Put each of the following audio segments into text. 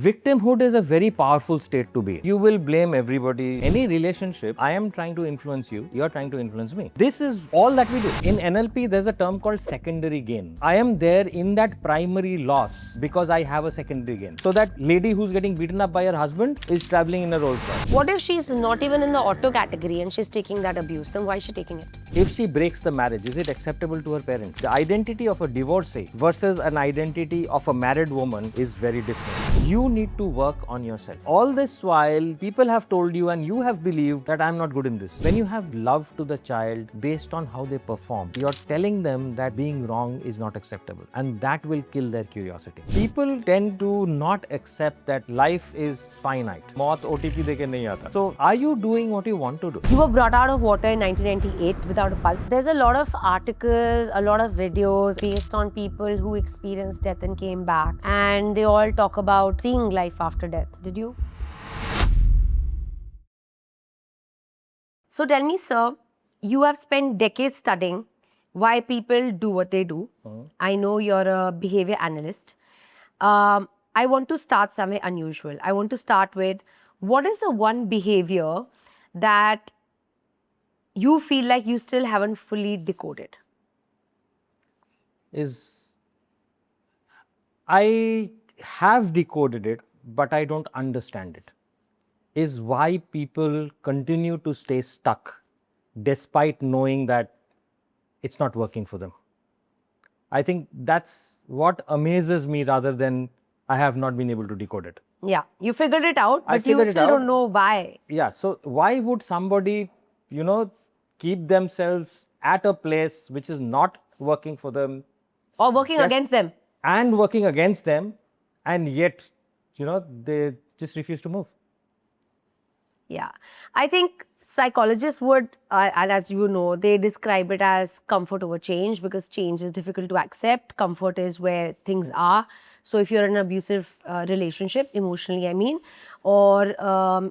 Victimhood is a very powerful state to be in. You will blame everybody. Any relationship, I am trying to influence you, you are trying to influence me. This is all that we do. In NLP, there's a term called secondary gain. I am there in that primary loss because I have a secondary gain. So that lady who's getting beaten up by her husband is traveling in a Rolls Royce. What if she's not even in the auto category and she's taking that abuse? Then why is she taking it? If she breaks the marriage, is it acceptable to her parents? The identity of a divorcee versus an identity of a married woman is very different. You need to work on yourself. All this while, people have told you and you have believed that I'm not good in this. When you have love to the child based on how they perform, you're telling them that being wrong is not acceptable, and that will kill their curiosity. People tend to not accept that life is finite. Maut OTP deke nahi aata. So, are you doing what you want to do? You were brought out of water in 1998 without a pulse. There's a lot of articles, a lot of videos based on people who experienced death and came back, and they all talk about seeing life after death. Did you? So tell me, sir, you have spent decades studying why people do what they do. I know you're a behavior analyst. I want to start somewhere unusual. I want to start with, what is the one behavior that you feel like you still haven't fully decoded? I have decoded it, but I don't understand it. Is why people continue to stay stuck despite knowing that it's not working for them. I think that's what amazes me rather than I have not been able to decode it. Yeah, you figured it out, but you still don't know why. Yeah, so why would somebody, keep themselves at a place which is not working for them? Or working against them. And working against them, and yet, they just refuse to move. Yeah, I think psychologists would, and as you know, they describe it as comfort over change, because change is difficult to accept. Comfort is where things are. So if you're in an abusive relationship, emotionally I mean, or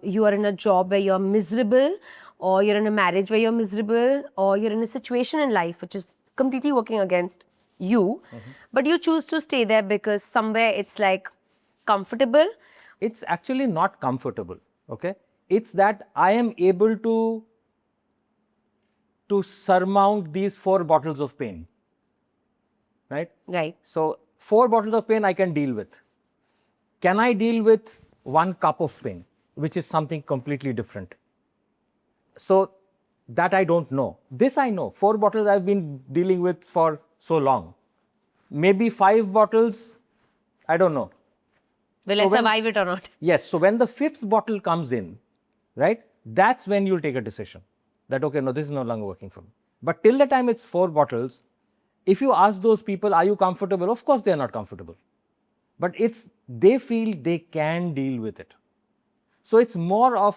you are in a job where you're miserable, or you're in a marriage where you're miserable, or you're in a situation in life which is completely working against you, but you choose to stay there because somewhere it's like comfortable. It's actually not comfortable, okay? It's that I am able to surmount these 4 bottles of pain, right? Right. So 4 bottles of pain I can deal with. Can I deal with 1 cup of pain, which is something completely different? So that I don't know. This I know. 4 bottles I've been dealing with for so long. Maybe 5 bottles, I don't know. Will I survive it or not? Yes. So when the 5th bottle comes in, right, that's when you'll take a decision that, okay, no, this is no longer working for me. But till the time it's 4 bottles, if you ask those people, are you comfortable? Of course, they're not comfortable. But they feel they can deal with it. So it's more of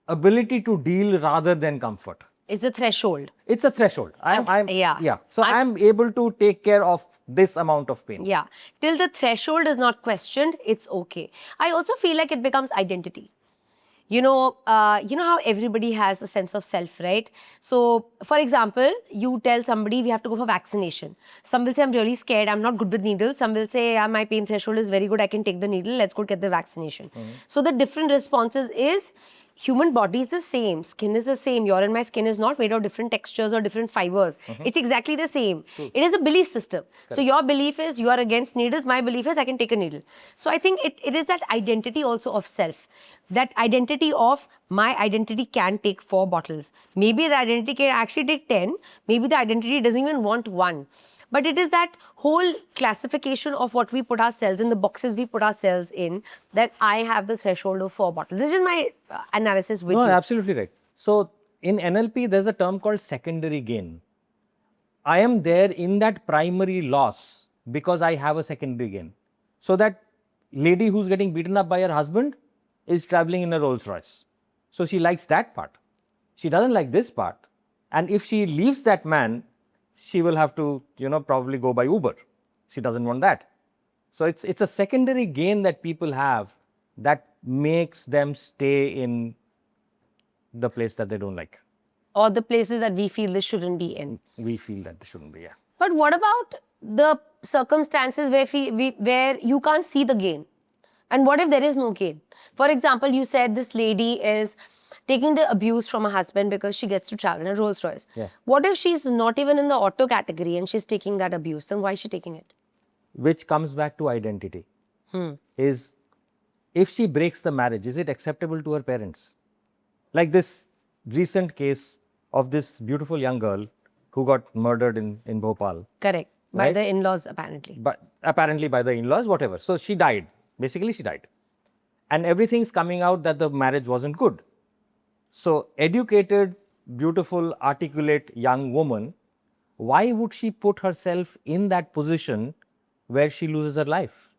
ability to deal rather than comfort. It's a threshold. It's a threshold. Yeah. So I'm able to take care of this amount of pain. Yeah. Till the threshold is not questioned, it's okay. I also feel like it becomes identity. You know how everybody has a sense of self, right? So, for example, you tell somebody we have to go for vaccination. Some will say, I'm really scared, I'm not good with needles. Some will say, yeah, my pain threshold is very good, I can take the needle, let's go get the vaccination. So the different responses is, human body is the same, skin is the same, your and my skin is not made of different textures or different fibers. It's exactly the same. It is a belief system. Correct. So your belief is you are against needles, my belief is I can take a needle. So I think it is that identity also of self. That identity of my identity can take 4 bottles. Maybe the identity can actually take 10. Maybe the identity doesn't even want 1. But it is that whole classification of what we put ourselves in, the boxes we put ourselves in, that I have the threshold of 4 bottles. This is my analysis with you. No, absolutely right. So in NLP, there's a term called secondary gain. I am there in that primary loss because I have a secondary gain. So that lady who's getting beaten up by her husband is traveling in a Rolls Royce. So she likes that part. She doesn't like this part. And if she leaves that man, she will have to, probably go by Uber. She doesn't want that. So it's a secondary gain that people have that makes them stay in the place that they don't like. Or the places that we feel they shouldn't be in. We feel that they shouldn't be, yeah. But what about the circumstances where you can't see the gain? And what if there is no gain? For example, you said this lady is taking the abuse from her husband because she gets to travel in a Rolls Royce. Yeah. What if she's not even in the auto category and she's taking that abuse? Then why is she taking it? Which comes back to identity. Is if she breaks the marriage, is it acceptable to her parents? Like this recent case of this beautiful young girl who got murdered in Bhopal. Correct. By Right? the in-laws, apparently. But apparently by the in-laws, whatever. So she died. Basically, she died. And everything's coming out that the marriage wasn't good. So, educated, beautiful, articulate young woman, why would she put herself in that position where she loses her life?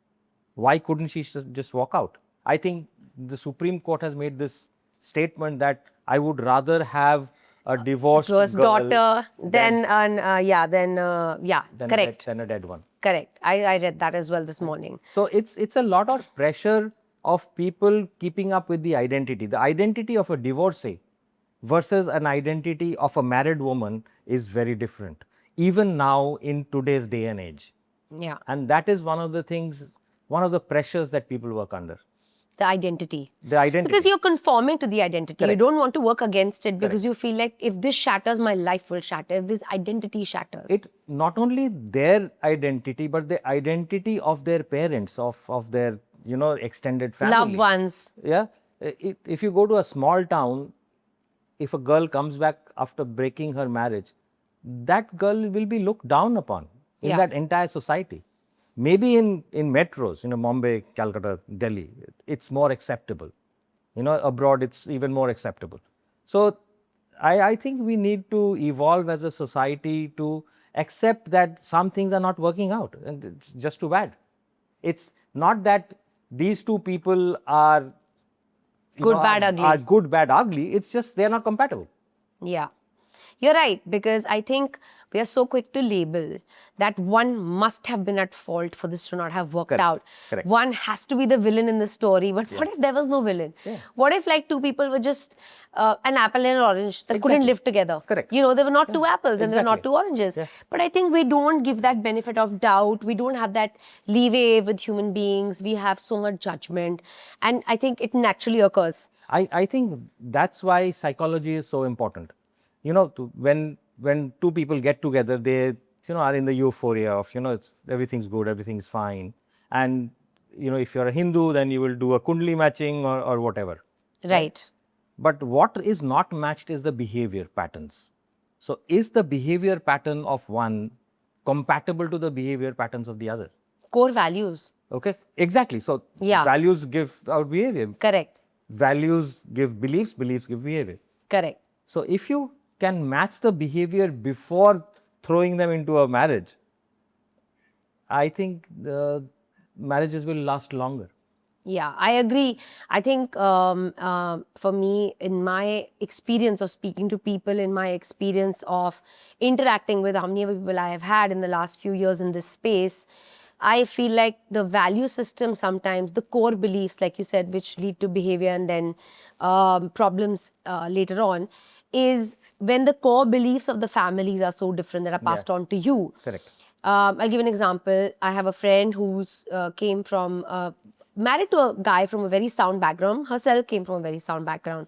Why couldn't she just walk out? I think the Supreme Court has made this statement that I would rather have a divorced It was girl daughter, then correct. than a dead one. Correct. I read that as well this morning. So it's a lot of pressure of people keeping up with the identity. The identity of a divorcee versus an identity of a married woman is very different, even now in today's day and age. Yeah. And that is one of the things, one of the pressures that people work under. The identity. The identity. Because you're conforming to the identity. You Correct. don't want to work against it because you feel like if this shatters, my life will shatter. If this identity shatters. It not only their identity, but the identity of their parents, of their extended family. Loved ones. Yeah. If you go to a small town, if a girl comes back after breaking her marriage, that girl will be looked down upon in Yeah. that entire society. Maybe in metros, Mumbai, Calcutta, Delhi, it's more acceptable. Abroad it's even more acceptable. So I think we need to evolve as a society to accept that some things are not working out, and it's just too bad. It's not that these two people are Good, bad, ugly. Are good, bad, ugly. It's just they're not compatible. Yeah. You're right, because I think we are so quick to label that one must have been at fault for this to not have worked Correct. out. Correct. One has to be the villain in the story. But what if there was no villain? Yeah. What if like two people were just an apple and an orange that couldn't Exactly. live together? Correct. They were not two apples and they were not Exactly. two oranges. Yeah. But I think we don't give that benefit of doubt. We don't have that leeway with human beings. We have so much judgment. And I think it naturally occurs. I think that's why psychology is so important. When two people get together, they are in the euphoria of everything's good, everything's fine, and if you're a Hindu, then you will do a kundli matching or whatever. Right. But what is not matched is the behavior patterns. So is the behavior pattern of one compatible to the behavior patterns of the other? Core values. Okay, exactly. So Yeah. values give out behavior. Correct. Values give beliefs, beliefs give behavior. Correct. So if you can match the behavior before throwing them into a marriage, I think the marriages will last longer. Yeah, I agree. I think for me, in my experience of speaking to people, in my experience of interacting with how many people I have had in the last few years in this space, I feel like the value system sometimes, the core beliefs, like you said, which lead to behavior and then problems later on, is when the core beliefs of the families are so different that are passed on to you. Correct. I'll give an example. I have a friend who's came from, married to a guy from a very sound background. Herself came from a very sound background.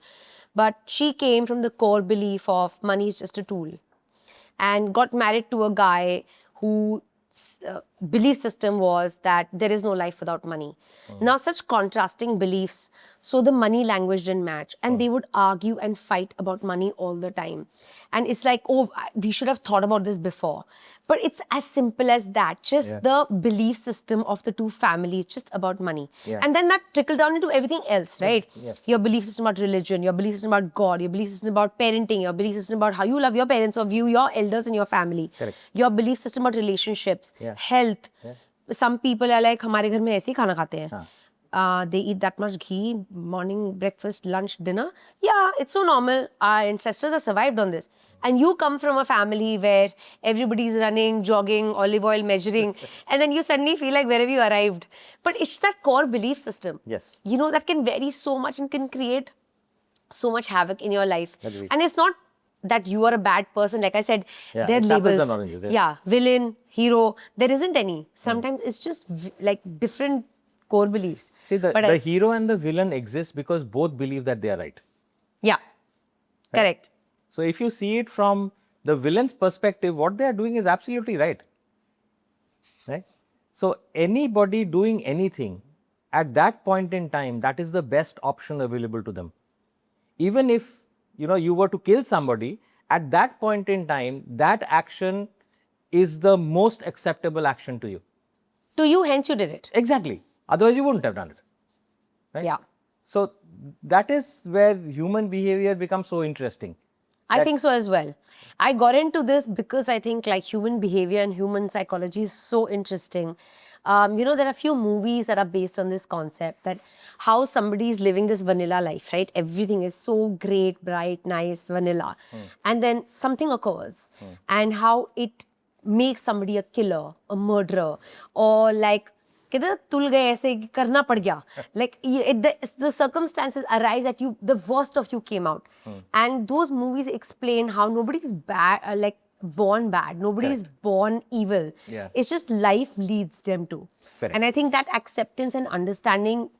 But she came from the core belief of money is just a tool. And got married to a guy who belief system was that there is no life without money. Now, such contrasting beliefs, so the money language didn't match. And they would argue and fight about money all the time. And it's like, oh, we should have thought about this before. But it's as simple as that. Just the belief system of the two families, just about money. Yeah. And then that trickled down into everything else, right? Yes. Your belief system about religion, your belief system about God, your belief system about parenting, your belief system about how you love your parents or view your elders in your family. Correct. Your belief system about relationships, Yeah. health. Yeah. Some people are like, हमारे घर में ऐसे ही खाना खाते हैं. They eat that much ghee, morning, breakfast, lunch, dinner. Yeah, it's so normal. Our ancestors have survived on this. And you come from a family where everybody's running, jogging, olive oil measuring, and then you suddenly feel like where have you arrived? But it's that core belief system. Yes. That can vary so much and can create so much havoc in your life. Agreed. And it's not that you are a bad person. Like I said, Yeah, they're it's apples labels. and oranges, yeah. Yeah, villain, hero. There isn't any. Sometimes it's just like different core beliefs. See, But the hero and the villain exist because both believe that they are right. Yeah, correct. So if you see it from the villain's perspective, what they are doing is absolutely right. Right? So anybody doing anything at that point in time, that is the best option available to them. Even if you were to kill somebody, at that point in time, that action is the most acceptable action to you. To you, hence you did it. Exactly. Otherwise, you wouldn't have done it. Right? Yeah. So that is where human behavior becomes so interesting. I think so as well. I got into this because I think like human behavior and human psychology is so interesting. There are a few movies that are based on this concept, that how somebody is living this vanilla life, right? Everything is so great, bright, nice, vanilla. And then something occurs and how it makes somebody a killer, a murderer, or like कहते तुल गए ऐसे करना पड़ गया, like the circumstances arise that you, the worst of you came out. And those movies explain how nobody is bad, like born bad, nobody is born evil. It's just life leads them to. And I think that acceptance and understanding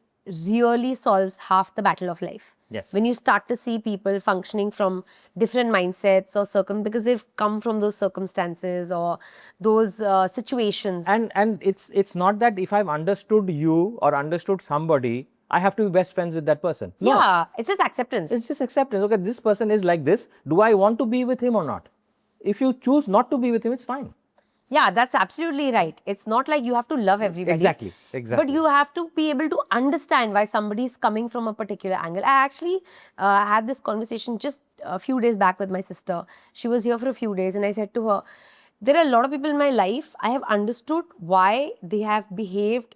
really solves half the battle of life. When you start to see people functioning from different mindsets or because they've come from those circumstances or those situations. And it's not that if I've understood you or understood somebody, I have to be best friends with that person. No. Yeah, it's just acceptance. It's just acceptance. Okay, this person is like this. Do I want to be with him or not? If you choose not to be with him, it's fine. Yeah, that's absolutely right. It's not like you have to love everybody. Exactly. But you have to be able to understand why somebody is coming from a particular angle. I actually had this conversation just a few days back with my sister. She was here for a few days and I said to her, there are a lot of people in my life, I have understood why they have behaved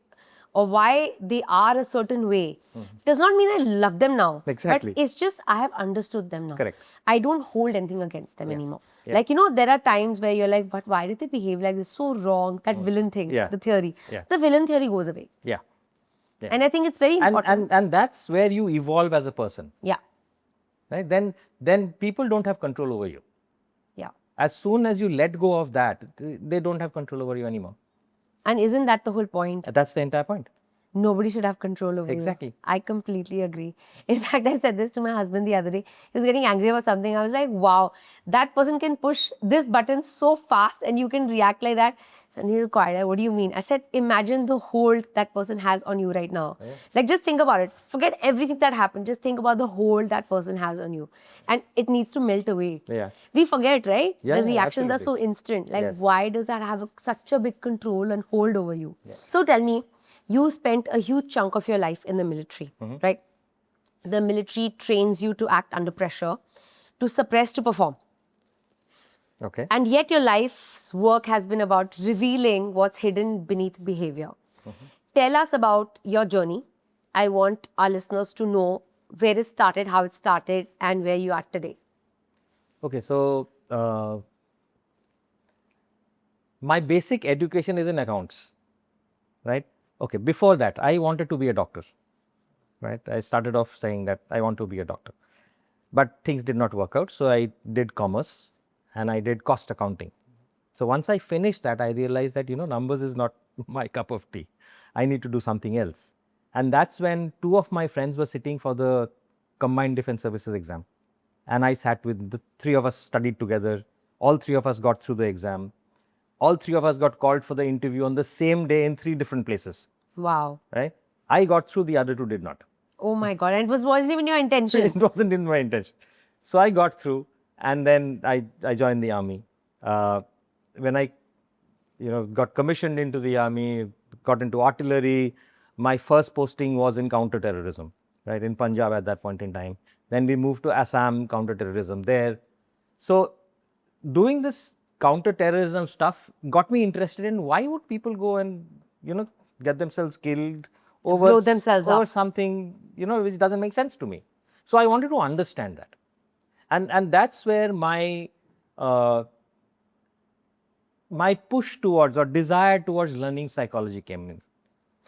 or why they are a certain way. Does not mean I love them now. Exactly. But it's just I have understood them now. Correct. I don't hold anything against them anymore. Like, there are times where you're like, but why did they behave like this? So wrong. That villain thing, the theory. The villain theory goes away. Yeah. And I think it's very important. And that's where you evolve as a person. Yeah. Right? Then people don't have control over you. Yeah. As soon as you let go of that, they don't have control over you anymore. And isn't that the whole point? That's the entire point. Nobody should have control over you. Exactly. I completely agree. In fact, I said this to my husband the other day. He was getting angry about something. I was like, wow, that person can push this button so fast and you can react like that. So he was quiet. What do you mean? I said, imagine the hold that person has on you right now. Like, just think about it. Forget everything that happened. Just think about the hold that person has on you. And it needs to melt away. We forget, right? The reactions are so instant. Like, why does that have such a big control and hold over you? So tell me, you spent a huge chunk of your life in the military, right? The military trains you to act under pressure, to suppress, to perform. Okay. And yet your life's work has been about revealing what's hidden beneath behavior. Tell us about your journey. I want our listeners to know where it started, how it started, and where you are today. Okay, so my basic education is in accounts, right? Okay, before that, I wanted to be a doctor, right? I started off saying that I want to be a doctor. But things did not work out, so I did commerce and I did cost accounting. So once I finished that, I realized that, numbers is not my cup of tea. I need to do something else. And that's when two of my friends were sitting for the Combined Defense Services exam. And I sat with the three of us, studied together. All three of us got through the exam. All three of us got called for the interview on the same day in 3 different places. Wow. Right? I got through, the other two did not. Oh my God. And it wasn't even your intention. It wasn't in my intention. So I got through and then I joined the army. When I got commissioned into the army, got into artillery, my first posting was in counter-terrorism, right, in Punjab at that point in time. Then we moved to Assam, counter-terrorism there. So doing this counter-terrorism stuff got me interested in why would people go and, get themselves killed over, blow themselves over up. something, which doesn't make sense to me. So I wanted to understand that. And that's where my my push towards or desire towards learning psychology came in.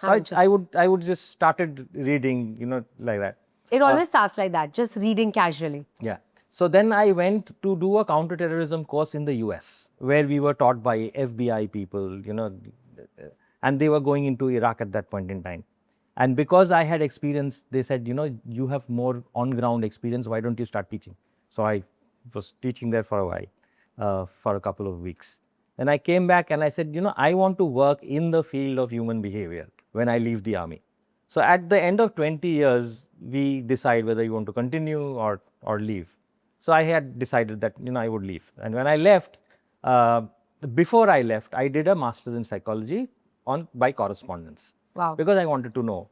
I would just started reading, like that. It always starts like that, just reading casually. Yeah. So then I went to do a counterterrorism course in the US, where we were taught by FBI people, and they were going into Iraq at that point in time. And because I had experience, they said, you have more on-ground experience, why don't you start teaching? So I was teaching there for a while, for a couple of weeks. And I came back and I said, I want to work in the field of human behavior when I leave the army. So at the end of 20 years, we decide whether you want to continue or leave. So I had decided that, I would leave. And when I left, before I left, I did a master's in psychology by correspondence. Wow. Because I wanted to know.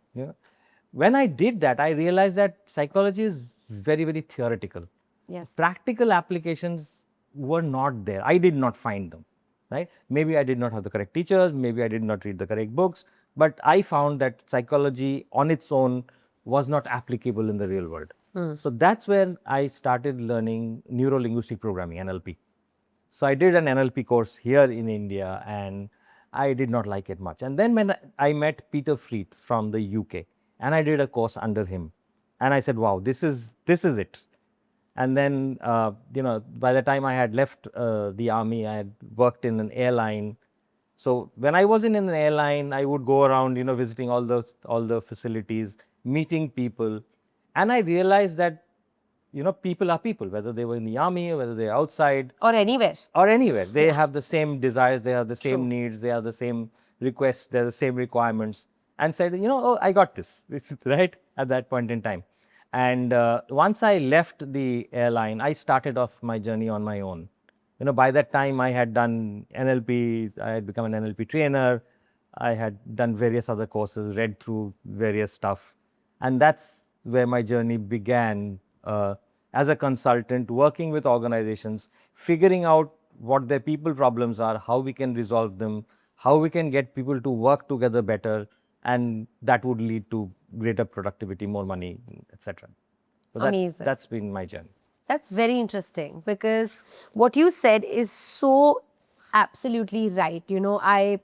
When I did that, I realized that psychology is very, very theoretical. Yes. Practical applications were not there. I did not find them, right? Maybe I did not have the correct teachers, maybe I did not read the correct books, but I found that psychology on its own was not applicable in the real world. So that's where I started learning neuro-linguistic programming, NLP. So I did an NLP course here in India and I did not like it much. And then when I met Peter Freeth from the UK and I did a course under him and I said, wow, this is it. And then, by the time I had left the army, I had worked in an airline. So when I was in an airline, I would go around, visiting all the facilities, meeting people. And I realized that, people are people, whether they were in the army or whether they're outside. Or anywhere. Or anywhere. They have the same desires, they have the same needs, they have the same requests, they have the same requirements. And said, oh, I got this, right, at that point in time. And once I left the airline, I started off my journey on my own. By that time I had done NLP, I had become an NLP trainer, I had done various other courses, read through various stuff. And that's where my journey began as a consultant, working with organizations, figuring out what their people problems are, how we can resolve them, how we can get people to work together better, and that would lead to greater productivity, more money, etc. So Amazing. that's been my journey. That's very interesting because what you said is so absolutely right. I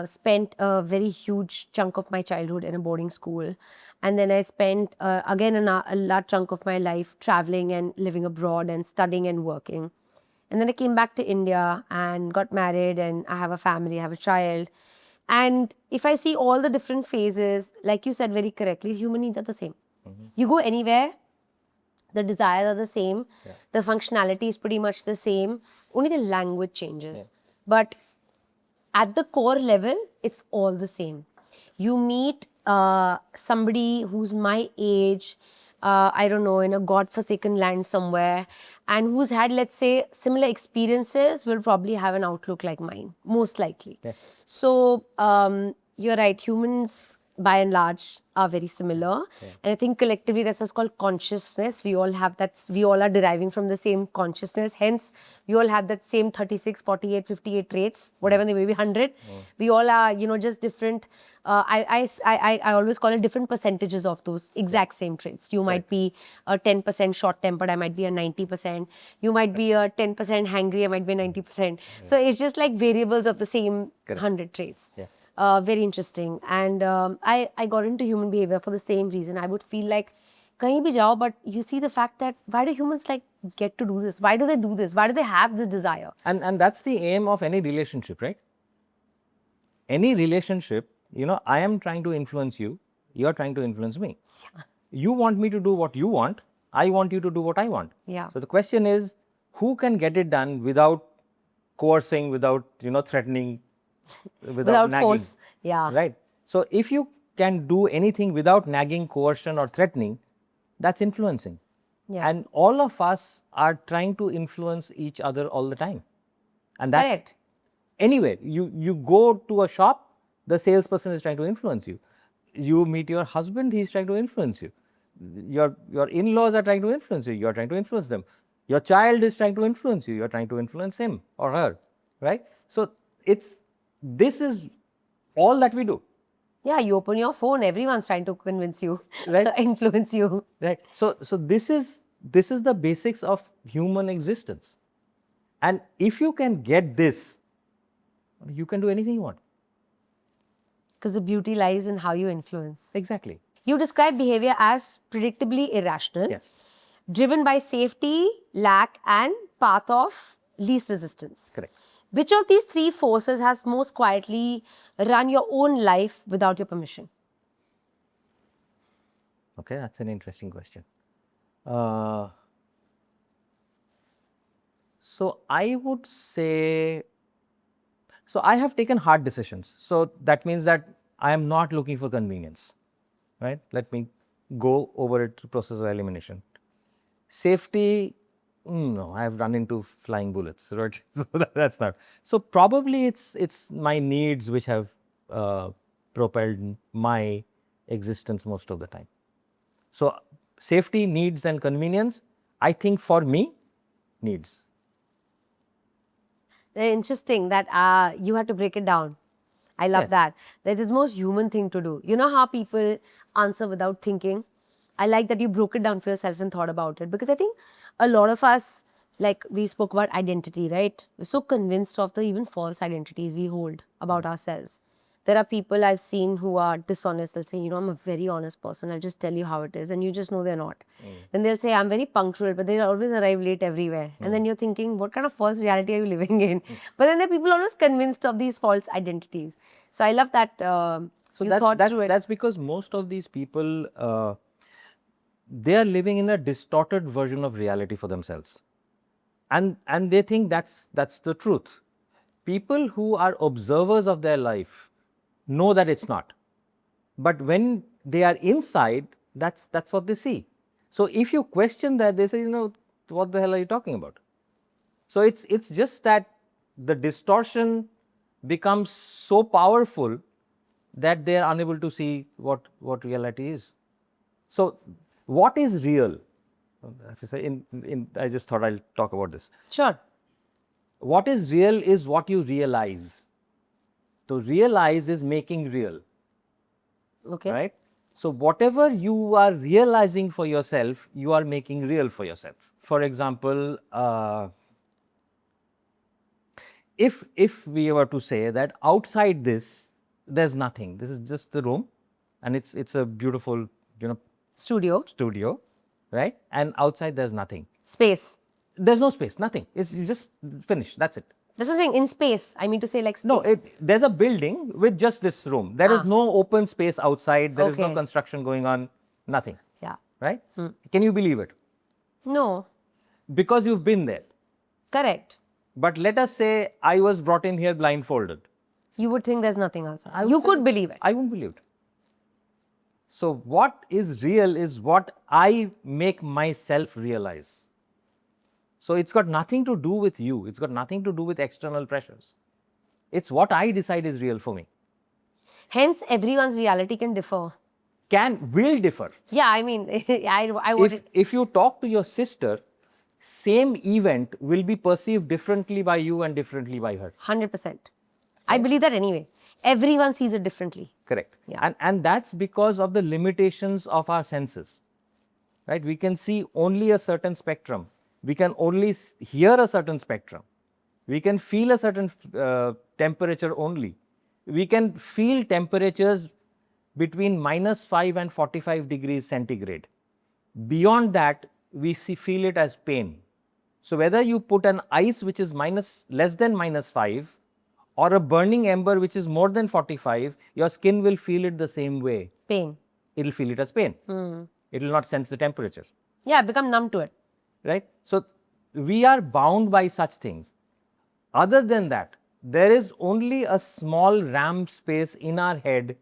spent a very huge chunk of my childhood in a boarding school. And then I spent, again, a large chunk of my life traveling and living abroad and studying and working. And then I came back to India and got married and I have a family, I have a child. And if I see all the different phases, like you said very correctly, human needs are the same. You go anywhere, the desires are the same, the functionality is pretty much the same, only the language changes. But at the core level, it's all the same. You meet somebody who's my age, I don't know, in a godforsaken land somewhere, and who's had, let's say, similar experiences, will probably have an outlook like mine, most likely. So you're right, humans by and large are very similar. And I think collectively that's what's called consciousness. We all have that, we all are deriving from the same consciousness. Hence, we all have that same 36, 48, 58 traits, whatever they may be, 100. We all are, just different. I always call it different percentages of those exact same traits. You might be a 10% short-tempered, I might be a 90%. You might be a 10% hangry, I might be a 90%. So it's just like variables of the same 100 traits. Very interesting. And I got into human behavior for the same reason. I would feel like, kahin bhi jao, but you see the fact that why do humans get to do this? Why do they do this? Why do they have this desire? And that's the aim of any relationship, right? Any relationship, I am trying to influence you, you're trying to influence me. You want me to do what you want, I want you to do what I want. So the question is, who can get it done without coercing, without, threatening, without nagging, force. Right. So if you can do anything without nagging, coercion or threatening, that's influencing. And all of us are trying to influence each other all the time. And that's anywhere. You go to a shop, the salesperson is trying to influence you. You meet your husband, he's trying to influence you. Your in-laws are trying to influence you, you're trying to influence them. Your child is trying to influence you, you're trying to influence him or her, right? So this is all that we do. Yeah, you open your phone, everyone's trying to convince you, right? Influence you. Right. So this is the basics of human existence. And if you can get this, you can do anything you want. Because the beauty lies in how you influence. Exactly. You describe behavior as predictably irrational, driven by safety, lack, and path of least resistance. Correct. Which of these three forces has most quietly run your own life without your permission? Okay, that's an interesting question. Uh, so I would say, so I have taken hard decisions. So that means that I am not looking for convenience, right? Let me go over it through process of elimination. Safety, no, I have run into flying bullets, right? So that's not. So probably it's my needs which have propelled my existence most of the time. So safety, needs, and convenience. I think for me, needs. Interesting that you had to break it down. I love Yes. that. That is the most human thing to do. You know how people answer without thinking? I like that you broke it down for yourself and thought about it, because I think a lot of us, like we spoke about identity, right? We're so convinced of the even false identities we hold about ourselves. There are people I've seen who are dishonest. They'll say, you know, I'm a very honest person. I'll just tell you how it is. And you just know they're not. Then they'll say, I'm very punctual, but they always arrive late everywhere. And then you're thinking, what kind of false reality are you living in? But then there are people always convinced of these false identities. So I love that you thought through it. That's because most of these people, they are living in a distorted version of reality for themselves. And they think that's the truth. People who are observers of their life know that it's not. But when they are inside, that's what they see. So if you question that, they say, you know, what the hell are you talking about? So it's just that the distortion becomes so powerful that they are unable to see what reality is. So what is real? I just thought I'll talk about this. Sure. What is real is what you realize. To realize is making real. Okay. Right? So whatever you are realizing for yourself, you are making real for yourself. For example, if we were to say that outside this, there's nothing. This is just the room, and it's a beautiful, you know, Studio. right? And outside there's nothing. Space. There's no space, nothing. It's just finished. That's it. That's what I'm saying. In space. I mean to say like space. No, there's a building with just this room. There is no open space outside. There is no Okay. construction going on. Nothing. Yeah. Right? Can you believe it? No. Because you've been there. Correct. But let us say I was brought in here blindfolded. You would think there's nothing else. I would You say could believe it. I wouldn't believe it. So what is real is what I make myself realize. So it's got nothing to do with you. It's got nothing to do with external pressures. It's what I decide is real for me. Hence, everyone's reality can differ. Will differ. Yeah, I mean, I would. If you talk to your sister, same event will be perceived differently by you and differently by her. 100%. I believe that anyway. Everyone sees it differently. Correct. Yeah. And that's because of the limitations of our senses. Right? We can see only a certain spectrum. We can only hear a certain spectrum. We can feel a certain temperature only. We can feel temperatures between -5 and 45 degrees centigrade. Beyond that, we feel it as pain. So whether you put an ice which is less than -5 or a burning ember which is more than 45, your skin will feel it the same way. Pain. It will feel it as pain. It will not sense the temperature. Yeah, become numb to it. Right? So we are bound by such things. Other than that, there is only a small RAM space in our head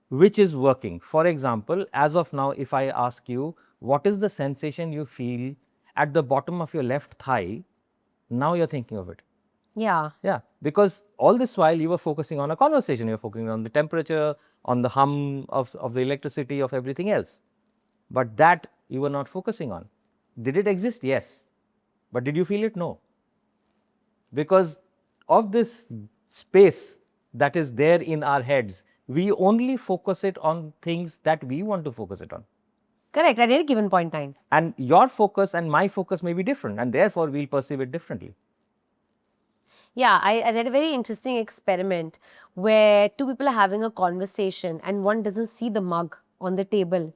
which is working. For example, as of now, if I ask you, what is the sensation you feel at the bottom of your left thigh, now you're thinking of it. Yeah. Yeah, because all this while you were focusing on a conversation, you're focusing on the temperature, on the hum of the electricity, of everything else. But that you were not focusing on. Did it exist? Yes. But did you feel it? No. Because of this space that is there in our heads, we only focus it on things that we want to focus it on. Correct, at any given point in time. And your focus and my focus may be different, and therefore we'll perceive it differently. Yeah, I read a very interesting experiment where two people are having a conversation and one doesn't see the mug on the table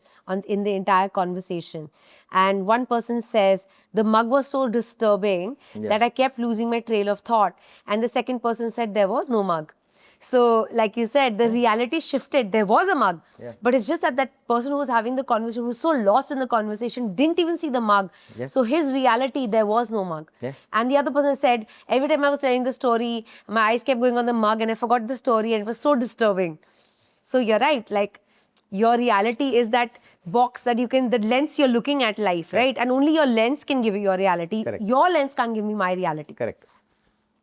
in the entire conversation. And one person says, the mug was so disturbing that I kept losing my trail of thought. And the second person said, there was no mug. So, like you said, the reality shifted. There was a mug, Yeah. but it's just that that person who was having the conversation, who was so lost in the conversation, didn't even see the mug. Yes. So his reality, there was no mug. Yes. And the other person said, every time I was telling the story, my eyes kept going on the mug and I forgot the story and it was so disturbing. So you're right, like your reality is that box that you can, the lens you're looking at life, right? And only your lens can give you your reality. Correct. Your lens can't give me my reality. Correct.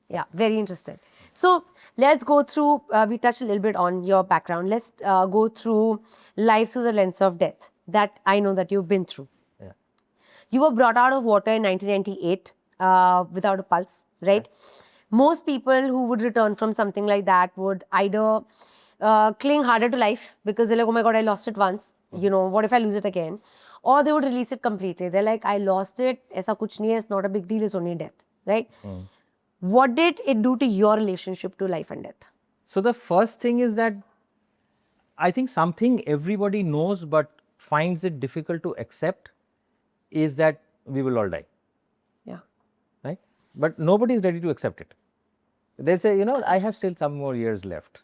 Yeah, very interesting. So let's go through, we touched a little bit on your background. Let's go through life through the lens of death that I know that you've been through. Yeah. You were brought out of water in 1998 without a pulse, right? Most people who would return from something like that would either cling harder to life because they're like, oh my God, I lost it once. You know, what if I lose it again? Or they would release it completely. They're like, I lost it. Aisa kuch nahi hai. It's not a big deal. It's only death, right? What did it do to your relationship to life and death? So the first thing is that I think something everybody knows but finds it difficult to accept is that we will all die, Yeah. right? But nobody is ready to accept it. They'll say, you know, I have still some more years left.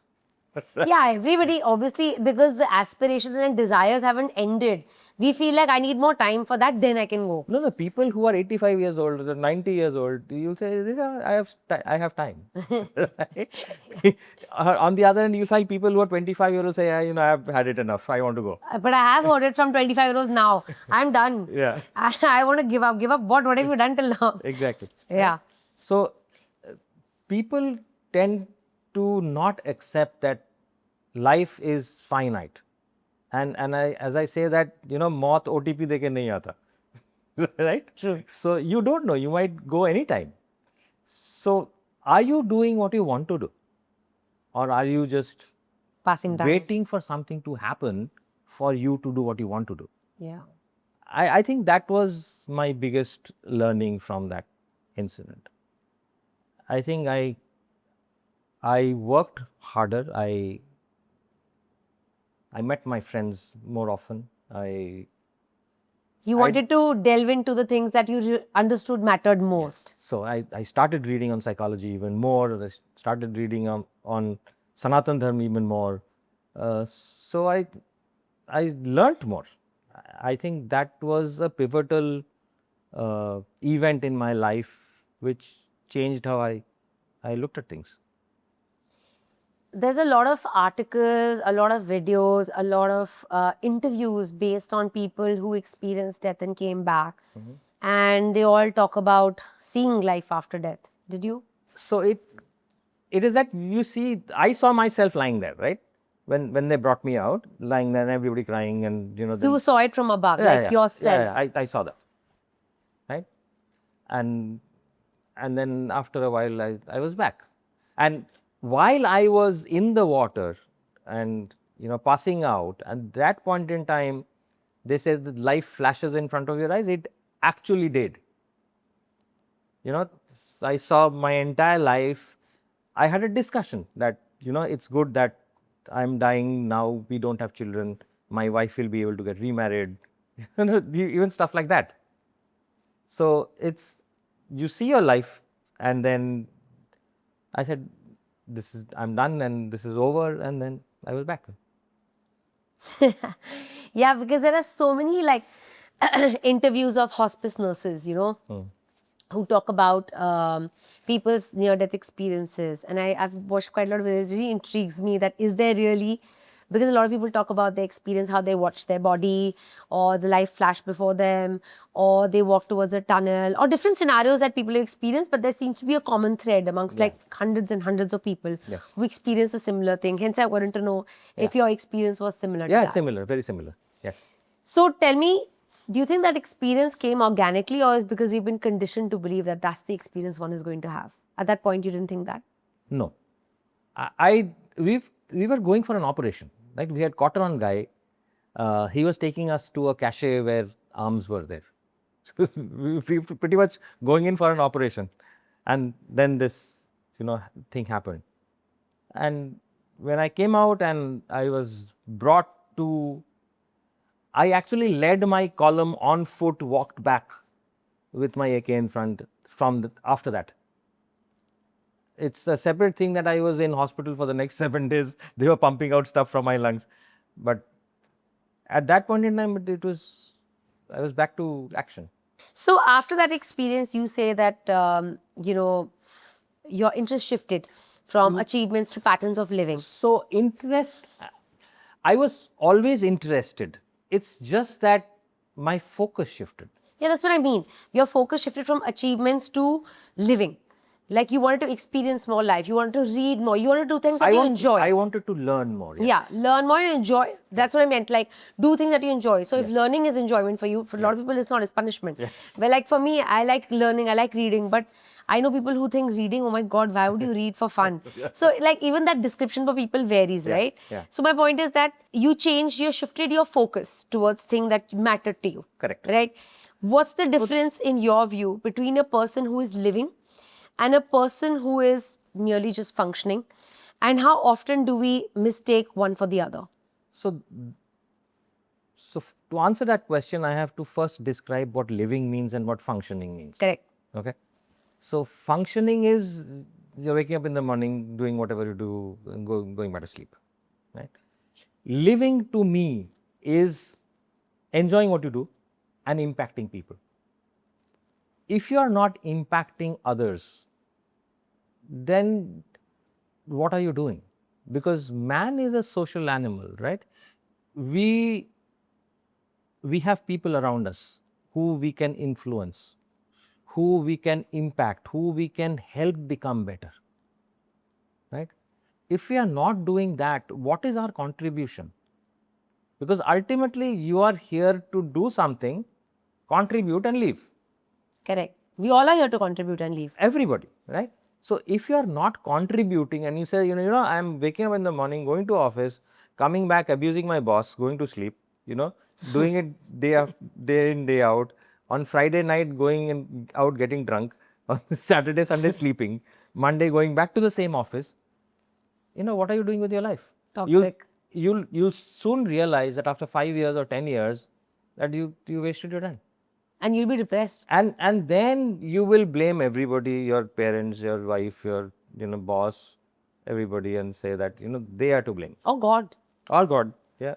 Yeah, everybody, obviously, because the aspirations and desires haven't ended. We feel like I need more time for that, then I can go. No, people who are 85 years old or 90 years old, you'll say, I have time. Right? On the other hand, you find people who are 25 years old say, you know, I've had it enough. I want to go. But I have heard it from 25-year-olds now. I'm done. Yeah. I want to give up. Give up what? What have you done till now? Exactly. Yeah. So people tend to not accept that life is finite. And as I say that, you know, maut OTP deke nahi aata. Right? True. So you don't know, you might go anytime. So are you doing what you want to do? Or are you just Passing time. waiting for something to happen for you to do what you want to do? Yeah. I think that was my biggest learning from that incident. I think I worked harder. I met my friends more often. You wanted to delve into the things that you understood mattered most. So I started reading on psychology even more. I started reading on Sanatan Dharma even more. So I learnt more. I think that was a pivotal event in my life which changed how I looked at things. There's a lot of articles, a lot of videos, a lot of interviews based on people who experienced death and came back. And they all talk about seeing life after death. Did you? So it is that you see, I saw myself lying there, right? When they brought me out, lying there and everybody crying and, you know. You saw it from above, like yourself. Yeah, I saw that, right? And then after a while, I was back. And while I was in the water and, you know, passing out, at that point in time, they said that life flashes in front of your eyes. It actually did. You know, I saw my entire life. I had a discussion that, you know, it's good that I'm dying now. We don't have children. My wife will be able to get remarried. You know, even stuff like that. So it's, you see your life, and then I said, I'm done and this is over, and then I was back. Yeah, because there are so many like interviews of hospice nurses, you know, who talk about people's near-death experiences. And I've watched quite a lot of it. It really intrigues me that is there really, because a lot of people talk about their experience, how they watch their body or the life flash before them, or they walk towards a tunnel, or different scenarios that people have experienced, but there seems to be a common thread amongst like hundreds and hundreds of people who experience a similar thing. Hence, I wanted to know if your experience was similar to that. Yeah, it's similar, very similar. Yes. So tell me, do you think that experience came organically, or is because we've been conditioned to believe that that's the experience one is going to have? At that point, you didn't think that? No. We were going for an operation, right? We had caught on guy. He was taking us to a cache where arms were there. So we were pretty much going in for an operation, and then this, you know, thing happened. And when I came out and I was brought to, I actually led my column on foot, walked back with my AK in front after that. It's a separate thing that I was in hospital for the next 7 days. They were pumping out stuff from my lungs. But at that point in time, I was back to action. So after that experience, you say that, your interest shifted from achievements to patterns of living. So I was always interested. It's just that my focus shifted. Yeah, that's what I mean. Your focus shifted from achievements to living. Like you wanted to experience more life. You wanted to read more. You wanted to do things that you enjoy. I wanted to learn more. Yes. Yeah, learn more and enjoy. That's what I meant. Like, do things that you enjoy. So, if learning is enjoyment for you, for a lot of people, it's not, it's punishment. Yes. But, like, for me, I like learning, I like reading. But I know people who think reading, oh my God, why would you read for fun? So, like, even that description for people varies, right? Yeah. So, my point is that you shifted your focus towards things that mattered to you. Correct. Right? What's the difference in your view between a person who is living and a person who is merely just functioning? And how often do we mistake one for the other? So to answer that question, I have to first describe what living means and what functioning means. Correct. Okay. So functioning is you're waking up in the morning, doing whatever you do, and going back to sleep. Right. Living to me is enjoying what you do and impacting people. If you are not impacting others, then what are you doing? Because man is a social animal, right? We have people around us who we can influence, who we can impact, who we can help become better, right? If we are not doing that, what is our contribution? Because ultimately you are here to do something, contribute and leave. Correct. We all are here to contribute and leave. Everybody, right? So if you are not contributing and you say, I am waking up in the morning, going to office, coming back, abusing my boss, going to sleep, doing it day in, day out, on Friday night going out getting drunk, on Saturday, Sunday sleeping, Monday going back to the same office, what are you doing with your life? Toxic. You'll soon realize that after 5 years or 10 years that you wasted your time. And you'll be depressed. And then you will blame everybody, your parents, your wife, your boss, everybody, and say that they are to blame. Oh God. Or God, yeah.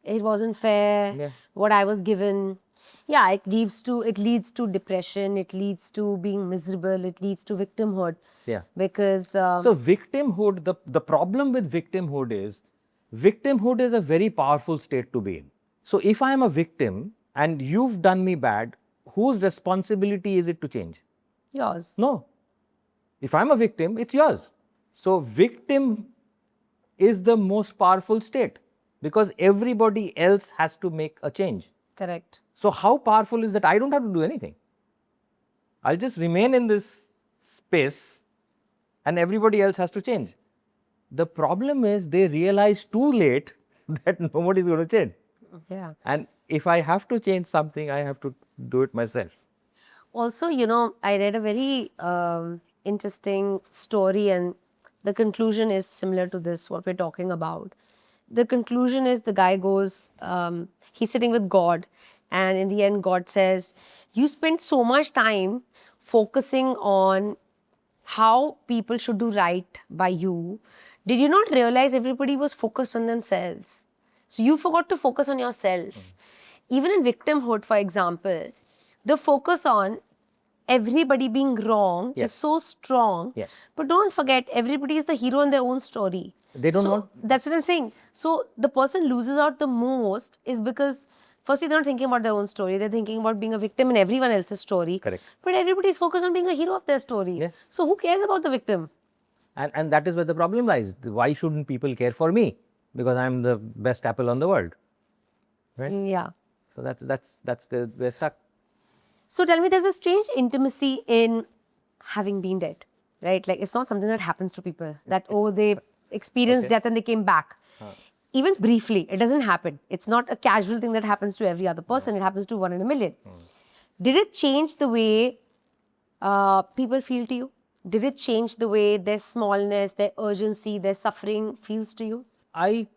It wasn't fair. Yeah. What I was given. Yeah, it leads to depression. It leads to being miserable. It leads to victimhood. Yeah. Because So victimhood, the problem with victimhood is a very powerful state to be in. So if I am a victim and you've done me bad, whose responsibility is it to change? yours. No. If I'm a victim, it's yours. So victim is the most powerful state because everybody else has to make a change. Correct. So how powerful is that? I don't have to do anything. I'll just remain in this space and everybody else has to change. The problem is they realize too late that nobody is going to change. Yeah. And if I have to change something, I have to do it myself. Also, I read a very interesting story, and the conclusion is similar to this, what we're talking about. The conclusion is the guy goes, he's sitting with God, and in the end, God says, you spent so much time focusing on how people should do right by you. Did you not realize everybody was focused on themselves? So you forgot to focus on yourself. Even in victimhood, for example, the focus on everybody being wrong is so strong. Yes. But don't forget, everybody is the hero in their own story. They don't want. That's what I'm saying. So the person loses out the most is because firstly, they're not thinking about their own story. They're thinking about being a victim in everyone else's story. Correct. But everybody is focused on being a hero of their story. Yeah. So who cares about the victim? And that is where the problem lies. Why shouldn't people care for me? Because I'm the best apple on the world. Right? Yeah. So that's we're stuck. So tell me, there's a strange intimacy in having been dead, right? Like it's not something that happens to people that, oh, they experienced death and they came back. Even briefly, it doesn't happen. It's not a casual thing that happens to every other person. It happens to 1 in a million. Did it change the way people feel to you? Did it change the way their smallness, their urgency, their suffering feels to you? I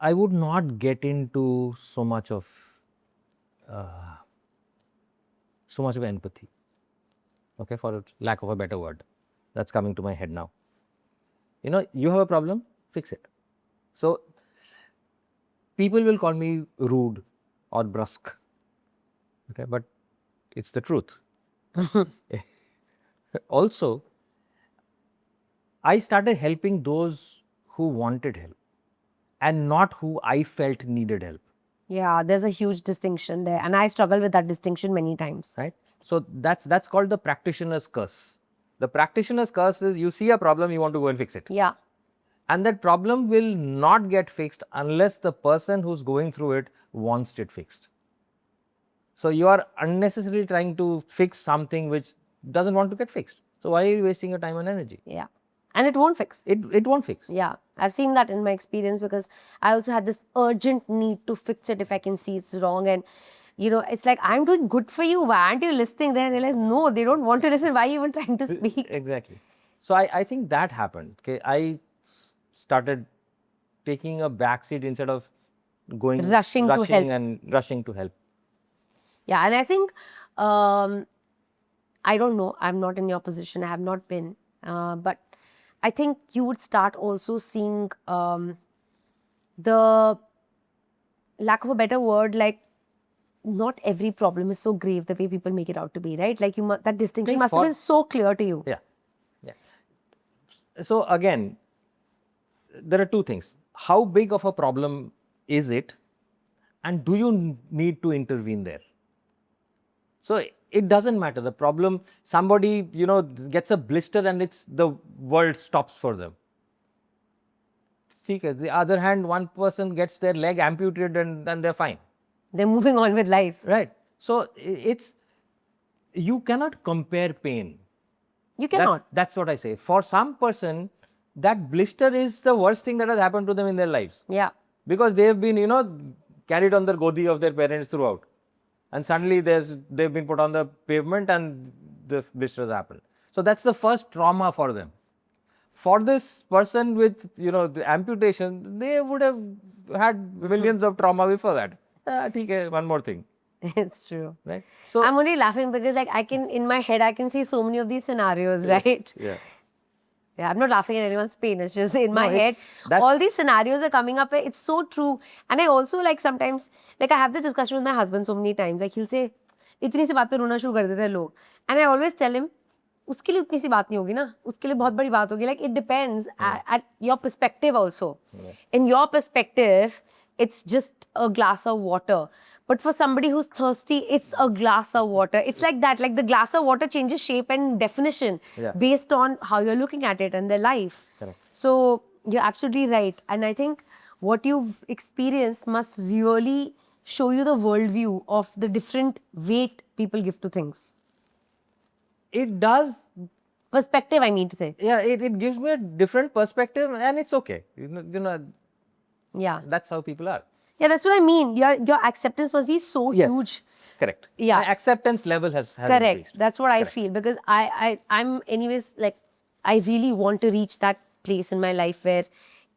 would not get into so much of empathy, okay, for lack of a better word. that's coming to my head now. You know, you have a problem, fix it. So people will call me rude or brusque, okay, but it's the truth. Also, I started helping those who wanted help and not who I felt needed help. Yeah, there's a huge distinction there, and I struggle with that distinction many times. Right? So that's called the practitioner's curse. The practitioner's curse is you see a problem, you want to go and fix it. Yeah. And that problem will not get fixed unless the person who's going through it wants it fixed. So you are unnecessarily trying to fix something which doesn't want to get fixed. So why are you wasting your time and energy? Yeah. And it won't fix. It won't fix. Yeah, I've seen that in my experience because I also had this urgent need to fix it if I can see it's wrong. And, you know, it's like, I'm doing good for you. Why aren't you listening? Then I realized, no, they don't want to listen. Why are you even trying to speak? Exactly. So I think that happened. Okay, I started taking a backseat instead of going Rushing to help. and rushing to help. Yeah, and I think, I don't know, I'm not in your position. I have not been. But I think you would start also seeing the, lack of a better word, like, not every problem is so grave the way people make it out to be, right? Like, that distinction Think must have for- been so clear to you. Yeah. So again, there are two things. How big of a problem is it, and do you need to intervene there? So it doesn't matter. The problem, somebody, you know, gets a blister and it's the world stops for them. Okay. The other hand, one person gets their leg amputated and they're fine. They're moving on with life. Right. So it's, you cannot compare pain. You cannot. That's what I say. For some person, that blister is the worst thing that has happened to them in their lives. Yeah. Because they have been, you know, carried on the godi of their parents throughout. And suddenly they've been put on the pavement and the blisters happen. So that's the first trauma for them. For this person with, you know, the amputation, they would have had millions of trauma before that. Okay, one more thing. It's true. Right? So I'm only laughing because, like, I can, in my head, I can see so many of these scenarios, right? yeah. Yeah, I'm not laughing at anyone's pain. It's just in my No, head, that's- all these scenarios are coming up. It's so true. And I also, like, sometimes, like, I have the discussion with my husband so many times. Like, he'll say, इतनी सी बात पे रोना शुरू कर देते हैं लोग. And I always tell him, उसके लिए उतनी सी बात नहीं होगी ना. उसके लिए बहुत बड़ी बात होगी. Like, it depends at your perspective also. In your perspective, it's just a glass of water. But for somebody who's thirsty, it's a glass of water. It's like that. Like, the glass of water changes shape and definition based on how you're looking at it and their life. Correct. So you're absolutely right. And I think what you've experienced must really show you the worldview of the different weight people give to things. It does. Perspective, I mean to say. Yeah, it gives me a different perspective and it's okay. You know, Yeah. that's how people are. Yeah, that's what I mean. Your acceptance must be so huge. Correct. Yeah. My acceptance level has Correct. increased. That's what I feel, because I'm anyways, like, I really want to reach that place in my life where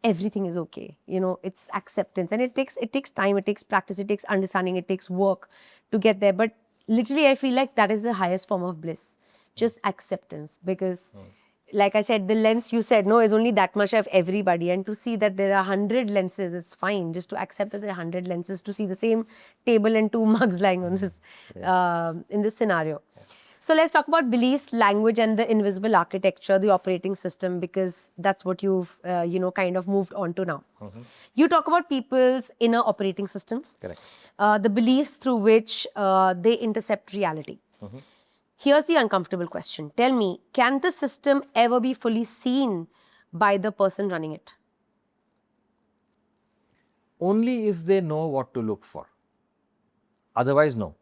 everything is okay. You know, it's acceptance, and it takes time, it takes practice, it takes understanding, it takes work to get there. But literally, I feel like that is the highest form of bliss, just acceptance. Because like I said, the lens you said, no, is only that much of everybody. And to see that there are 100 lenses, it's fine. Just to accept that there are 100 lenses, to see the same table and 2 mugs lying on this, in this scenario. So let's talk about beliefs, language, and the invisible architecture, the operating system, because that's what you've, you know, kind of moved on to now. You talk about people's inner operating systems. Correct. The beliefs through which they intercept reality. Here's the uncomfortable question. Tell me, can the system ever be fully seen by the person running it? Only if they know what to look for. Otherwise, no.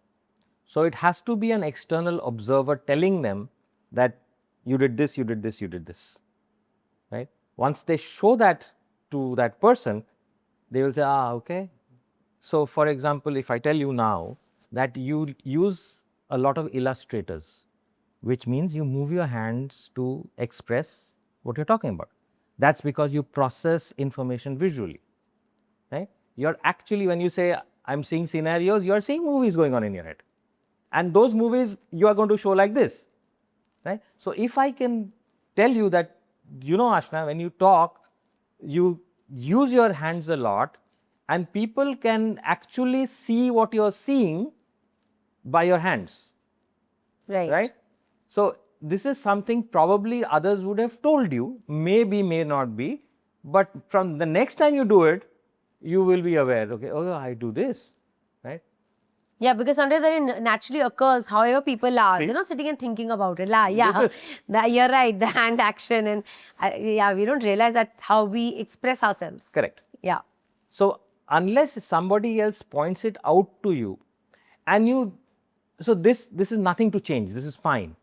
So it has to be an external observer telling them that you did this, you did this, you did this. Right? Once they show that to that person, they will say, okay. So for example, if I tell you now that you use a lot of illustrators, which means you move your hands to express what you're talking about. That's because you process information visually, right? You're actually, when you say, I'm seeing scenarios, you're seeing movies going on in your head. And those movies, you are going to show like this, right? So if I can tell you that, Ashna, when you talk, you use your hands a lot, and people can actually see what you're seeing by your hands, right? So this is something probably others would have told you, maybe, may not be, but from the next time you do it, you will be aware, okay, oh, I do this, right? Yeah, because sometimes that naturally occurs, however people are. See? They're not sitting and thinking about it. Yeah, you're right, the hand action. And yeah, we don't realize that how we express ourselves. Correct. Yeah. So unless somebody else points it out to you, and so this is nothing to change. This is fine.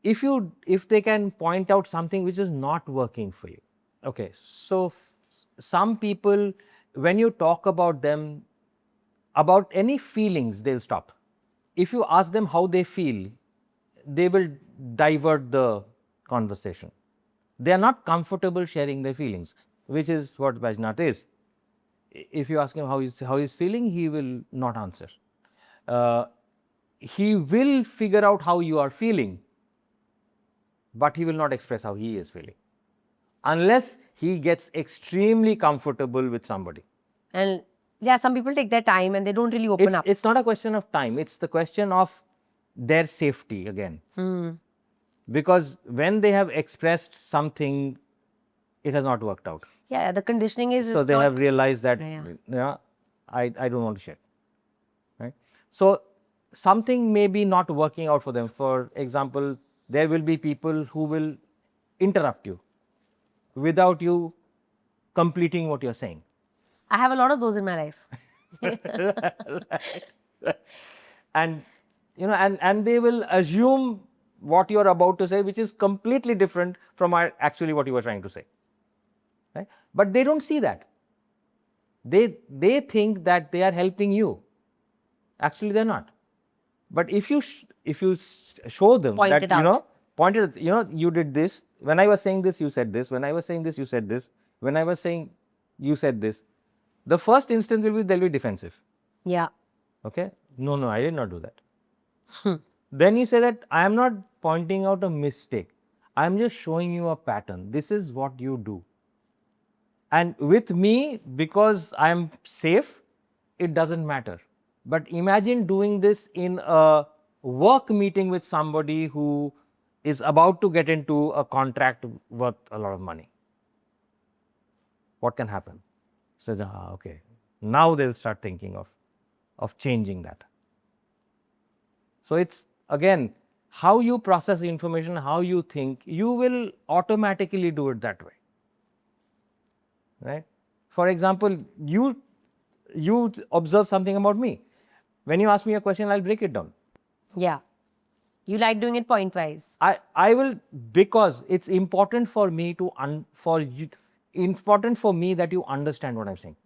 If they can point out something which is not working for you, okay. So some people, when you talk about them, about any feelings, they'll stop. If you ask them how they feel, they will divert the conversation. They are not comfortable sharing their feelings, which is what Bajnath is. If you ask him how he's feeling, he will not answer. He will figure out how you are feeling, but he will not express how he is feeling, unless he gets extremely comfortable with somebody. And yeah, some people take their time and they don't really open up. It's not a question of time, it's the question of their safety again. Because when they have expressed something, it has not worked out. Yeah, the conditioning is. So they have realized that, I don't want to share. Right? So something may be not working out for them. For example, there will be people who will interrupt you without you completing what you're saying. I have a lot of those in my life. And and they will assume what you're about to say, which is completely different from actually what you were trying to say. Right? But they don't see that. They think that they are helping you. Actually, they're not. But if you show them Point that it out. You did this. When I was saying this, you said this. When I was saying this, you said this. When I was saying, you said this. The first instant will be they'll be defensive. Yeah. Okay. No, I did not do that. Then you say that I am not pointing out a mistake. I am just showing you a pattern. This is what you do. And with me, because I am safe, it doesn't matter. But imagine doing this in a work meeting with somebody who is about to get into a contract worth a lot of money. What can happen? So, okay, now they'll start thinking of changing that. So it's again how you process the information, how you think, you will automatically do it that way. Right? For example, you observe something about me. When you ask me a question, I'll break it down. Yeah. You like doing it point-wise. I will, because it's important for me important for me that you understand what I'm saying.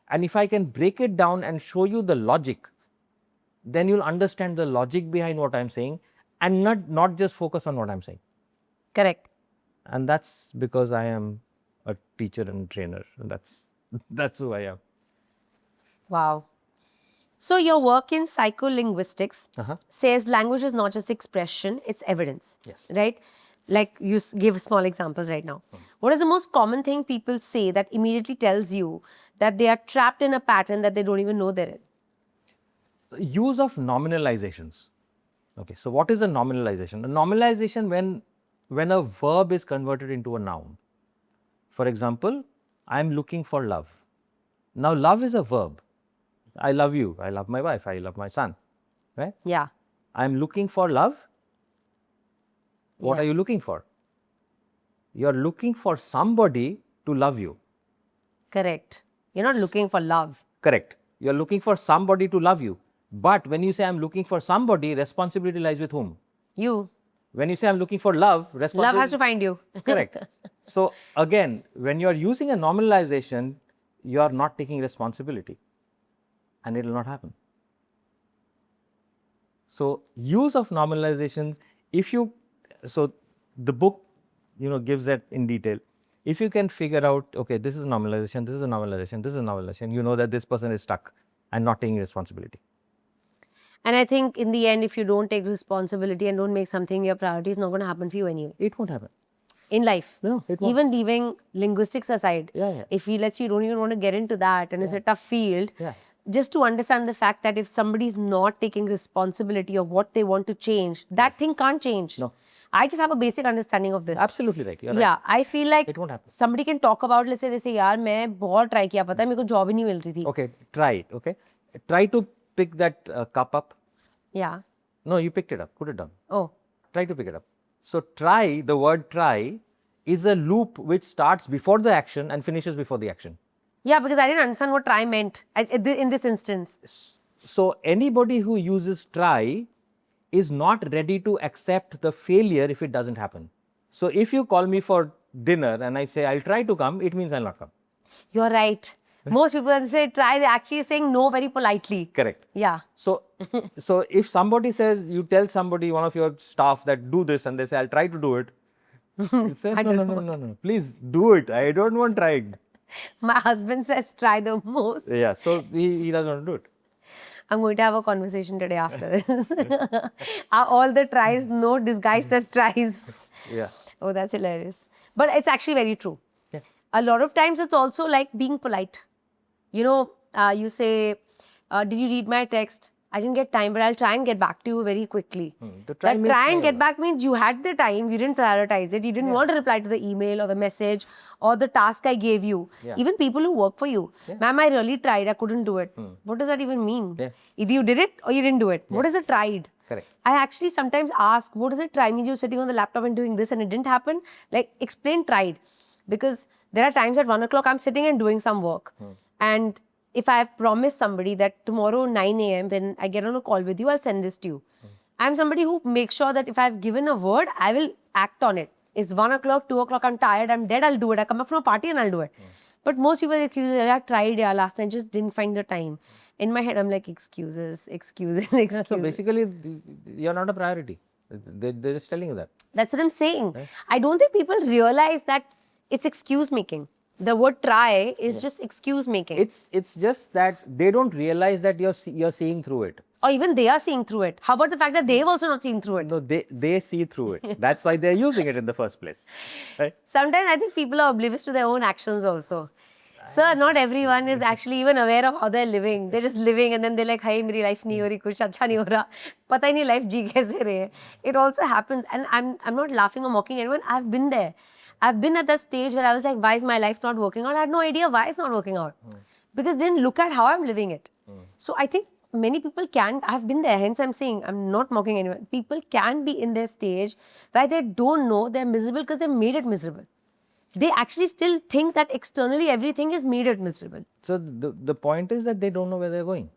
And if I can break it down and show you the logic, then you'll understand the logic behind what I'm saying and not just focus on what I'm saying. Correct. And that's because I am a teacher and trainer. That's who I am. Wow. So your work in psycholinguistics says language is not just expression, it's evidence. Yes. Right? Like you give small examples right now. What is the most common thing people say that immediately tells you that they are trapped in a pattern that they don't even know they're in? Use of nominalizations. Okay, so what is a nominalization? A nominalization when a verb is converted into a noun. For example, I am looking for love. Now, love is a verb. I love you. I love my wife. I love my son. Right? Yeah. I am looking for love. What are you looking for? You are looking for somebody to love you. Correct. You're not looking for love. Correct. You are looking for somebody to love you. But when you say I'm looking for somebody, responsibility lies with whom? You. When you say I'm looking for love, responsibility... Love has to find you. Correct. So again, when you are using a nominalization, you are not taking responsibility. And it will not happen. So use of nominalizations, so the book, gives that in detail. If you can figure out, okay, this is a nominalization, this is a nominalization, this is a nominalization, you know that this person is stuck and not taking responsibility. And I think in the end, if you don't take responsibility and don't make something your priority, it's not going to happen for you anyway. It won't happen. In life. No, it won't. Even leaving linguistics aside, Yeah. if you, let's say you don't even want to get into that and it's a tough field, just to understand the fact that if somebody's not taking responsibility of what they want to change, that thing can't change. No. I just have a basic understanding of this. Absolutely right. You're right. Yeah, I feel like It won't happen. somebody can talk about, let's say they say, यार मैं बहुत try किया पता है मेरे को job ही नहीं मिल रही थी. Okay, try it. Okay, try to pick that cup up. Yeah. No, you picked it up. Put it down. Oh. Try to pick it up. So try, the word try is a loop which starts before the action and finishes before the action. Yeah, because I didn't understand what try meant in this instance. So anybody who uses try is not ready to accept the failure if it doesn't happen. So if you call me for dinner and I say I'll try to come, it means I'll not come. You're right. Most people when they say try, they're actually saying no very politely. Correct. Yeah. So if somebody says, you tell somebody, one of your staff, that do this, and they say I'll try to do it, you say no, please do it. I don't want trying. My husband says try the most. Yeah, so he doesn't want to do it. I'm going to have a conversation today after this. Are all the tries no disguised as tries? Yeah. Oh, that's hilarious. But it's actually very true. Yeah. A lot of times it's also like being polite. You know, you say, did you read my text? I didn't get time, but I'll try and get back to you very quickly. The That try and get back means you had the time, you didn't prioritize it, you didn't want to reply to the email or the message or the task I gave you. Even people who work for you. Ma'am, I really tried, I couldn't do it. What does that even mean? Either you did it or you didn't do it. What is it tried? Correct. I actually sometimes ask, what does it try? Means you're sitting on the laptop and doing this and it didn't happen? Like, explain tried. Because there are times at 1 o'clock I'm sitting and doing some work. And if I have promised somebody that tomorrow 9 a.m. when I get on a call with you, I'll send this to you. I'm somebody who makes sure that if I've given a word, I will act on it. It's 1 o'clock, 2 o'clock, I'm tired, I'm dead, I'll do it. I come up from a party and I'll do it. But most people accuse me, I tried last night, just didn't find the time. In my head, I'm like, excuses. Yeah, so basically, you're not a priority. They're just telling you that. That's what I'm saying. Right? I don't think people realize that it's excuse making. The word try is just excuse making. It's just that they don't realize that you're seeing through it. Or even they are seeing through it. How about the fact that they've also not seen through it? No, they see through it. That's why they're using it in the first place. Right? Sometimes I think people are oblivious to their own actions also. Sir, not everyone is actually even aware of how they're living. They're just living and then they're like, hey, my life nahi ho rahi, kuch acha nahi ho raha. Pata hi nahi life ji kaise rahe. It also happens. And I'm not laughing or mocking anyone. I've been there. I've been at that stage where I was like, why is my life not working out? I had no idea why it's not working out. Because I didn't look at how I'm living it. So I think many people I've been there, hence I'm saying, I'm not mocking anyone. People can be in their stage where they don't know they're miserable because they made it miserable. They actually still think that externally everything is made it miserable. So the point is that they don't know where they're going.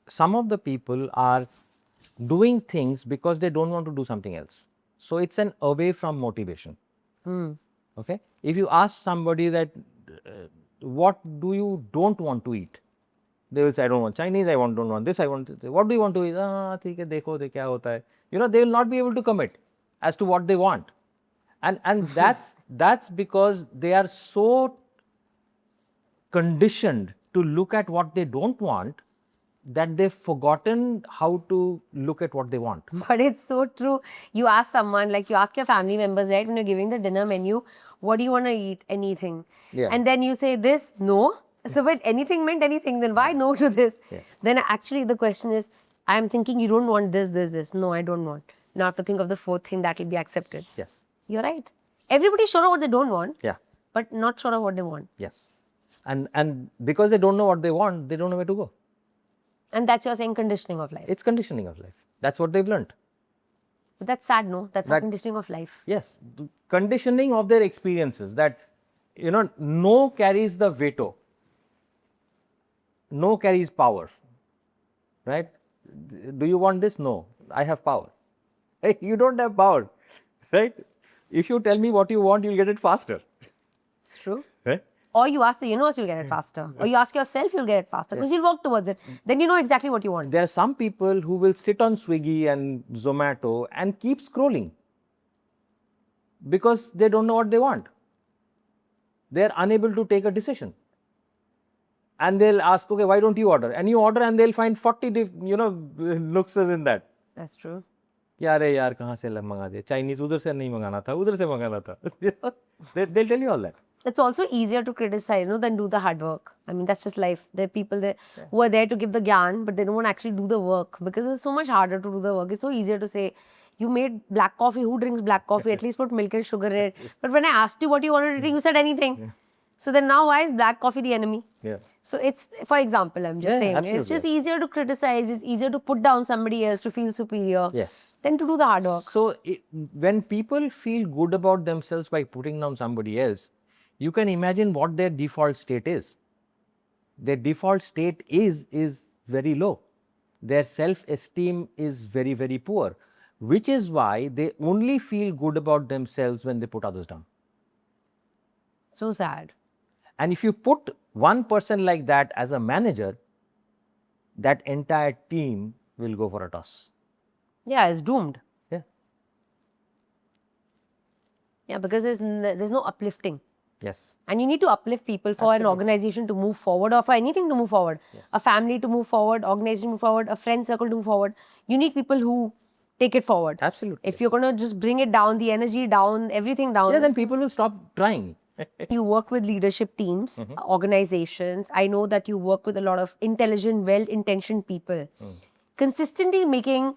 Some of the people are doing things because they don't want to do something else. So it's an away from motivation. Okay. If you ask somebody that what do you don't want to eat, they will say I don't want Chinese, I don't want this, I want this. What do you want to eat? ठीक है देखो दे क्या होता है. You know, they will not be able to commit as to what they want, and that's because they are so conditioned to look at what they don't want that they've forgotten how to look at what they want. But it's so true. You ask someone, like you ask your family members, right, when you're giving the dinner menu, what do you want to eat? Anything. And then you say this, no. So when anything meant anything, then why no to this? Then actually the question is, I'm thinking you don't want this. No, I don't want. Now I have to think of the fourth thing that will be accepted. Yes. You're right. Everybody's sure of what they don't want. Yeah. But not sure of what they want. Yes. And because they don't know what they want, they don't know where to go. And that's you're saying conditioning of life. It's conditioning of life. That's what they've learned. But that's sad, no? That's not conditioning of life. Yes. Conditioning of their experiences that, you know, no carries the veto. No carries power. Right? Do you want this? No. I have power. Hey, you don't have power. Right? If you tell me what you want, you'll get it faster. It's true. Right? Or you ask the universe, you'll get it faster. Or you ask yourself, you'll get it faster. Because you'll work towards it. Then you know exactly what you want. There are some people who will sit on Swiggy and Zomato and keep scrolling because they don't know what they want. They are unable to take a decision. and they'll ask, okay, why don't you order? And you order and they'll find 40 nuxes in that. That's true. Yeah, अरे यार कहाँ से मंगा दिया, Chinese उधर से नहीं मंगाना था, उधर से मंगाना था. They'll tell you all that. It's also easier to criticize, no, than do the hard work. I mean, that's just life. There are people that who are there to give the gyan, but they don't actually do the work because it's so much harder to do the work. It's so easier to say, you made black coffee. Who drinks black coffee? At least put milk and sugar in it. But when I asked you what you wanted to drink, you said anything. So then now why is black coffee the enemy? Yeah. So it's, for example, I'm just saying, it's just easier to criticize. It's easier to put down somebody else to feel superior. Yes. Than to do the hard work. So when people feel good about themselves by putting down somebody else, you can imagine what their default state is. Their default state is very low. Their self-esteem is very, very poor, which is why they only feel good about themselves when they put others down. So sad. And if you put one person like that as a manager, that entire team will go for a toss. Yeah, it's doomed. Yeah. Yeah, because there's no uplifting. Yes. And you need to uplift people for an organization to move forward or for anything to move forward. Yeah. A family to move forward, organization to move forward, a friend circle to move forward. You need people who take it forward. Absolutely. If you're going to just bring it down, the energy down, everything down. Yeah, then people will stop trying. You work with leadership teams, organizations. I know that you work with a lot of intelligent, well-intentioned people. Consistently making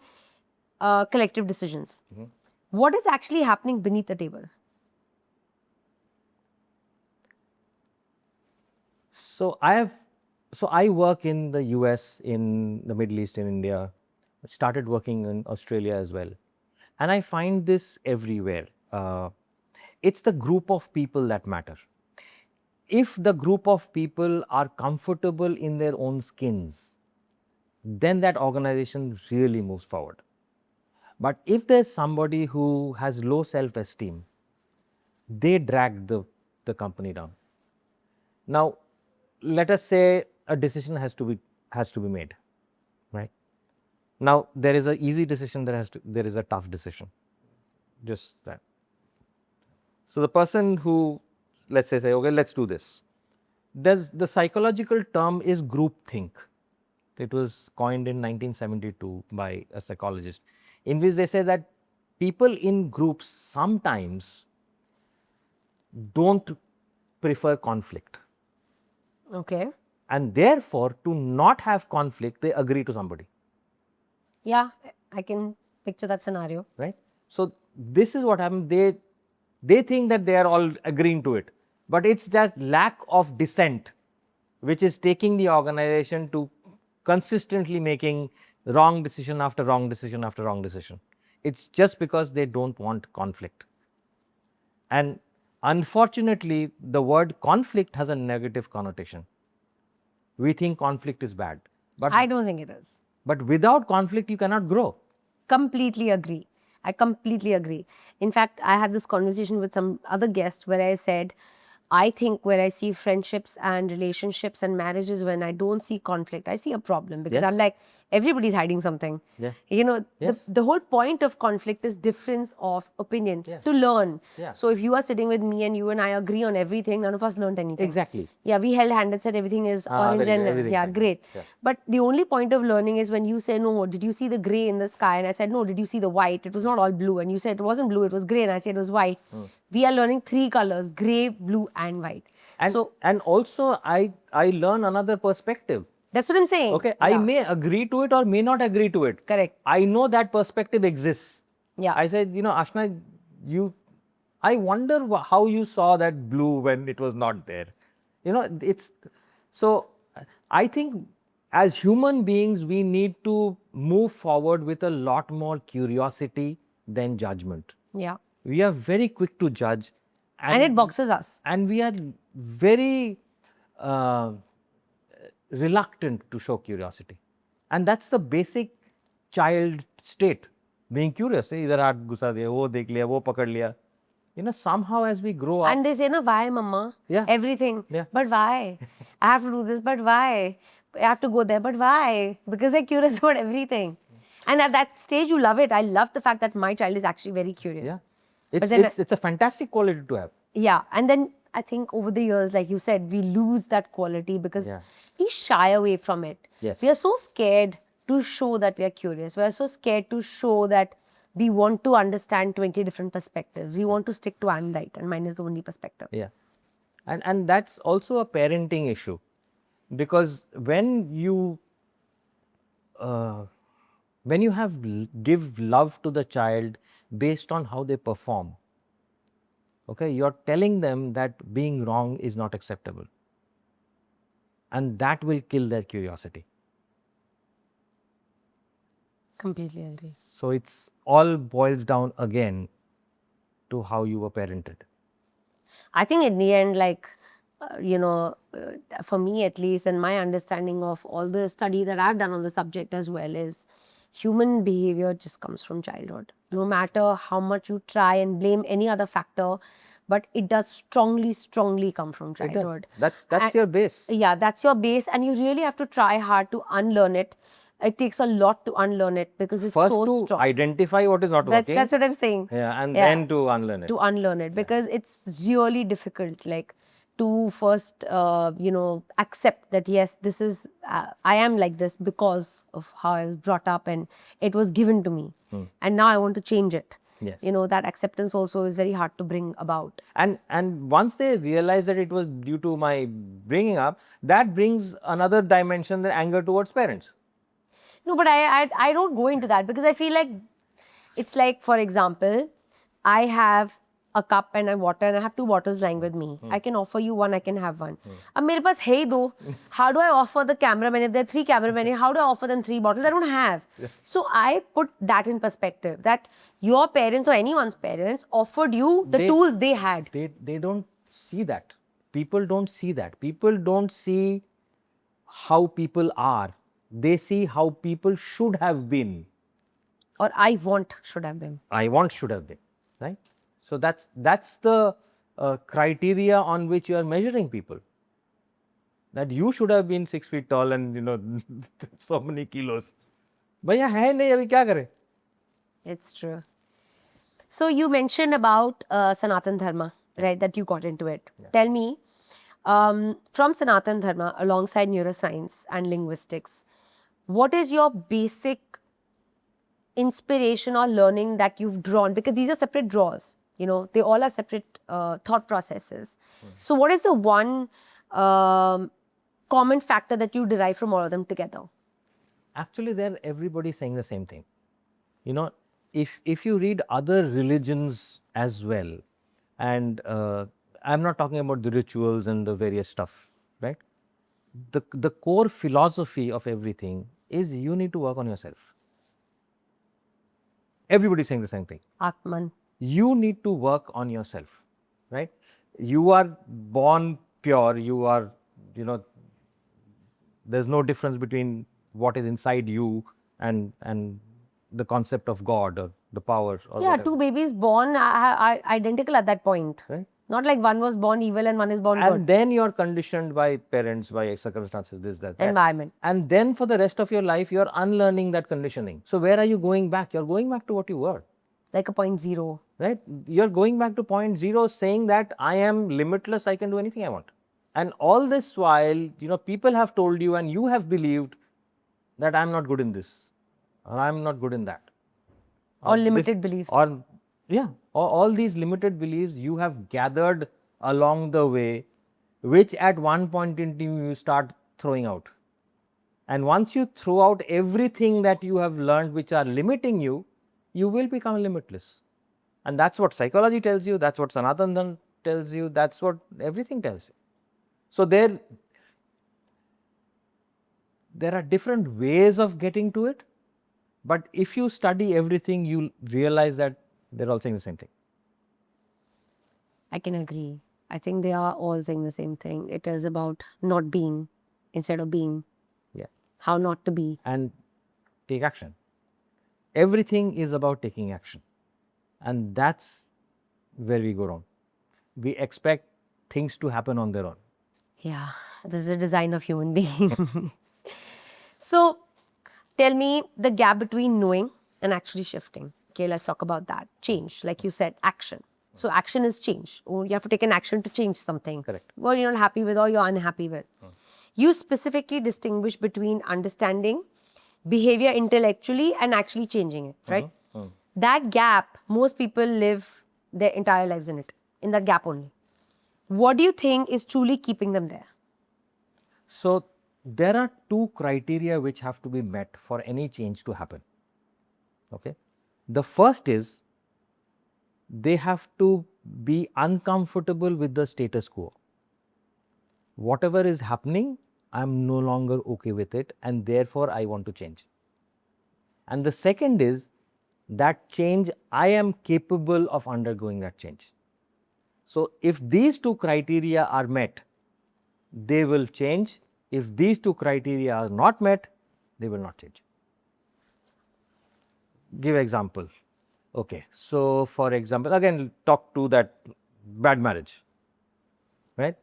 collective decisions. What is actually happening beneath the table? So I work in the US, in the Middle East, in India. I started working in Australia as well. And I find this everywhere. It's the group of people that matter. If the group of people are comfortable in their own skins, then that organization really moves forward. But if there's somebody who has low self-esteem, they drag the company down. Now, let us say a decision has to be made, right? Now, there is an easy decision, there is a tough decision, just that. So the person who, let's say, okay, let's do this. The psychological term is groupthink. It was coined in 1972 by a psychologist, in which they say that people in groups sometimes don't prefer conflict. Okay. And therefore, to not have conflict, they agree to somebody. Yeah, I can picture that scenario. Right? So this is what happens. They think that they are all agreeing to it, but it's that lack of dissent which is taking the organization to consistently making wrong decision after wrong decision after wrong decision. It's just because they don't want conflict. And unfortunately, the word conflict has a negative connotation. We think conflict is bad. But I don't think it is. But without conflict, you cannot grow. Completely agree. I completely agree. In fact, I had this conversation with some other guest where I said, I think where I see friendships and relationships and marriages, when I don't see conflict, I see a problem because I'm like, everybody's hiding something. Yeah. You know, the whole point of conflict is difference of opinion to learn. Yeah. So if you are sitting with me and you and I agree on everything, none of us learned anything. Exactly. Yeah, we held hands and said everything is orange and yeah, great. Yeah. But the only point of learning is when you say, no, did you see the gray in the sky? And I said, no, did you see the white? It was not all blue. And you said it wasn't blue, it was gray. And I said it was white. We are learning 3 colors, gray, blue and white. And also I learn another perspective. That's what I'm saying. Okay, I may agree to it or may not agree to it. Correct. I know that perspective exists. Yeah. I said, Ashna, I wonder how you saw that blue when it was not there. So I think as human beings, we need to move forward with a lot more curiosity than judgment. Yeah. We are very quick to judge. And it boxes us. And we are very reluctant to show curiosity. And that's the basic child state, being curious. Idhar haat ghusa diya, wo dekh liya, wo pakad liya. Somehow as we grow up. And they say, why, mama? Yeah. Everything. Yeah. But why? I have to do this, but why? I have to go there, but why? Because they're curious about everything. And at that stage, you love it. I love the fact that my child is actually very curious. Yeah. It's a fantastic quality to have. Yeah. And then I think over the years, like you said, we lose that quality because Yeah. we shy away from it. Yes. We are so scared to show that we are curious. We are so scared to show that we want to understand 20 different perspectives. We want to stick to I'm right and mine is the only perspective. Yeah. And that's also a parenting issue, because when you give love to the child based on how they perform, okay, you're telling them that being wrong is not acceptable, and that will kill their curiosity. Completely agree. So it's all boils down again to how you were parented. I think in the end, like, for me at least, and my understanding of all the study that I've done on the subject as well, is human behavior just comes from childhood. No matter how much you try and blame any other factor, but it does strongly come from childhood. That's And- your base. Yeah, that's your base, and you really have to try hard to unlearn it. It takes a lot to unlearn it because it's First so to strong. identify what is not working. That's what I'm saying. Yeah, and Yeah. then to unlearn it. To unlearn it, because it's really difficult, like, to first accept that yes, this is I am like this because of how I was brought up and it was given to me, and now I want to change it. Yes. That acceptance also is very hard to bring about. And once they realize that it was due to my bringing up, that brings another dimension, the anger towards parents. No, but I don't go into that because I feel like it's like, for example, I have a cup and a water and I have two bottles lying with me. I can offer you one, I can have one. Ab mere paas hai hi do. How do I offer the cameraman? If there are 3 cameramen, how do I offer them 3 bottles? I don't have. So I put that in perspective, that your parents or anyone's parents offered you the tools they had. They don't see that. People don't see that. People don't see how people are. They see how people should have been. Or I want should have been. I want should have been, right? So that's the criteria on which you are measuring people. That you should have been 6 feet tall and so many kilos. Bhaiya hai nahi, abhi kya kare? It's true. So you mentioned about Sanatan Dharma, right? That you got into it. Tell me, from Sanatan Dharma alongside neuroscience and linguistics, what is your basic inspiration or learning that you've drawn? Because these are separate draws, they all are separate thought processes. So what is the one common factor that you derive from all of them together? Actually, everybody saying the same thing. If you read other religions as well, and I'm not talking about the rituals and the various stuff, right? The core philosophy of everything is you need to work on yourself. Everybody saying the same thing. Atman. You need to work on yourself, right? You are born pure. You are, there's no difference between what is inside you and the concept of God or the power. Or Yeah, whatever. 2 babies born identical at that point. Right. Not like one was born evil and one is born good. And then you're conditioned by parents, by circumstances, this, that. Environment. And then for the rest of your life, you're unlearning that conditioning. So where are you going back? You're going back to what you were. Like a 0.0. Right? You're going back to 0.0, saying that I am limitless, I can do anything I want. And all this while, people have told you and you have believed that I'm not good in this, or I'm not good in that. Or limited beliefs. Or all these limited beliefs you have gathered along the way, which at one point in time you start throwing out. And once you throw out everything that you have learned which are limiting you, you will become limitless. And that's what psychology tells you, that's what Sanatan tells you, that's what everything tells you. So there are different ways of getting to it, but if you study everything, you'll realize that they're all saying the same thing. I can agree. I think they are all saying the same thing. It is about not being instead of being. Yeah. How not to be. And take action. Everything is about taking action. And that's where we go wrong. We expect things to happen on their own. Yeah, this is the design of human being. So, tell me the gap between knowing and actually shifting. Okay, let's talk about that. Change, like you said, action. So action is change, or you have to take an action to change something. Correct. Or you're not happy with or you're unhappy with. You specifically distinguish between understanding behavior intellectually and actually changing it, right? That gap, most people live their entire lives in that gap only. What do you think is truly keeping them there? So there are two criteria which have to be met for any change to happen. Okay. The first is they have to be uncomfortable with the status quo. Whatever is happening, I am no longer okay with it, and therefore I want to change. And the second is that change, I am capable of undergoing that change. So if these two criteria are met, they will change. If these two criteria are not met, they will not change. Give example. Okay, so for example, again talk to that bad marriage, right?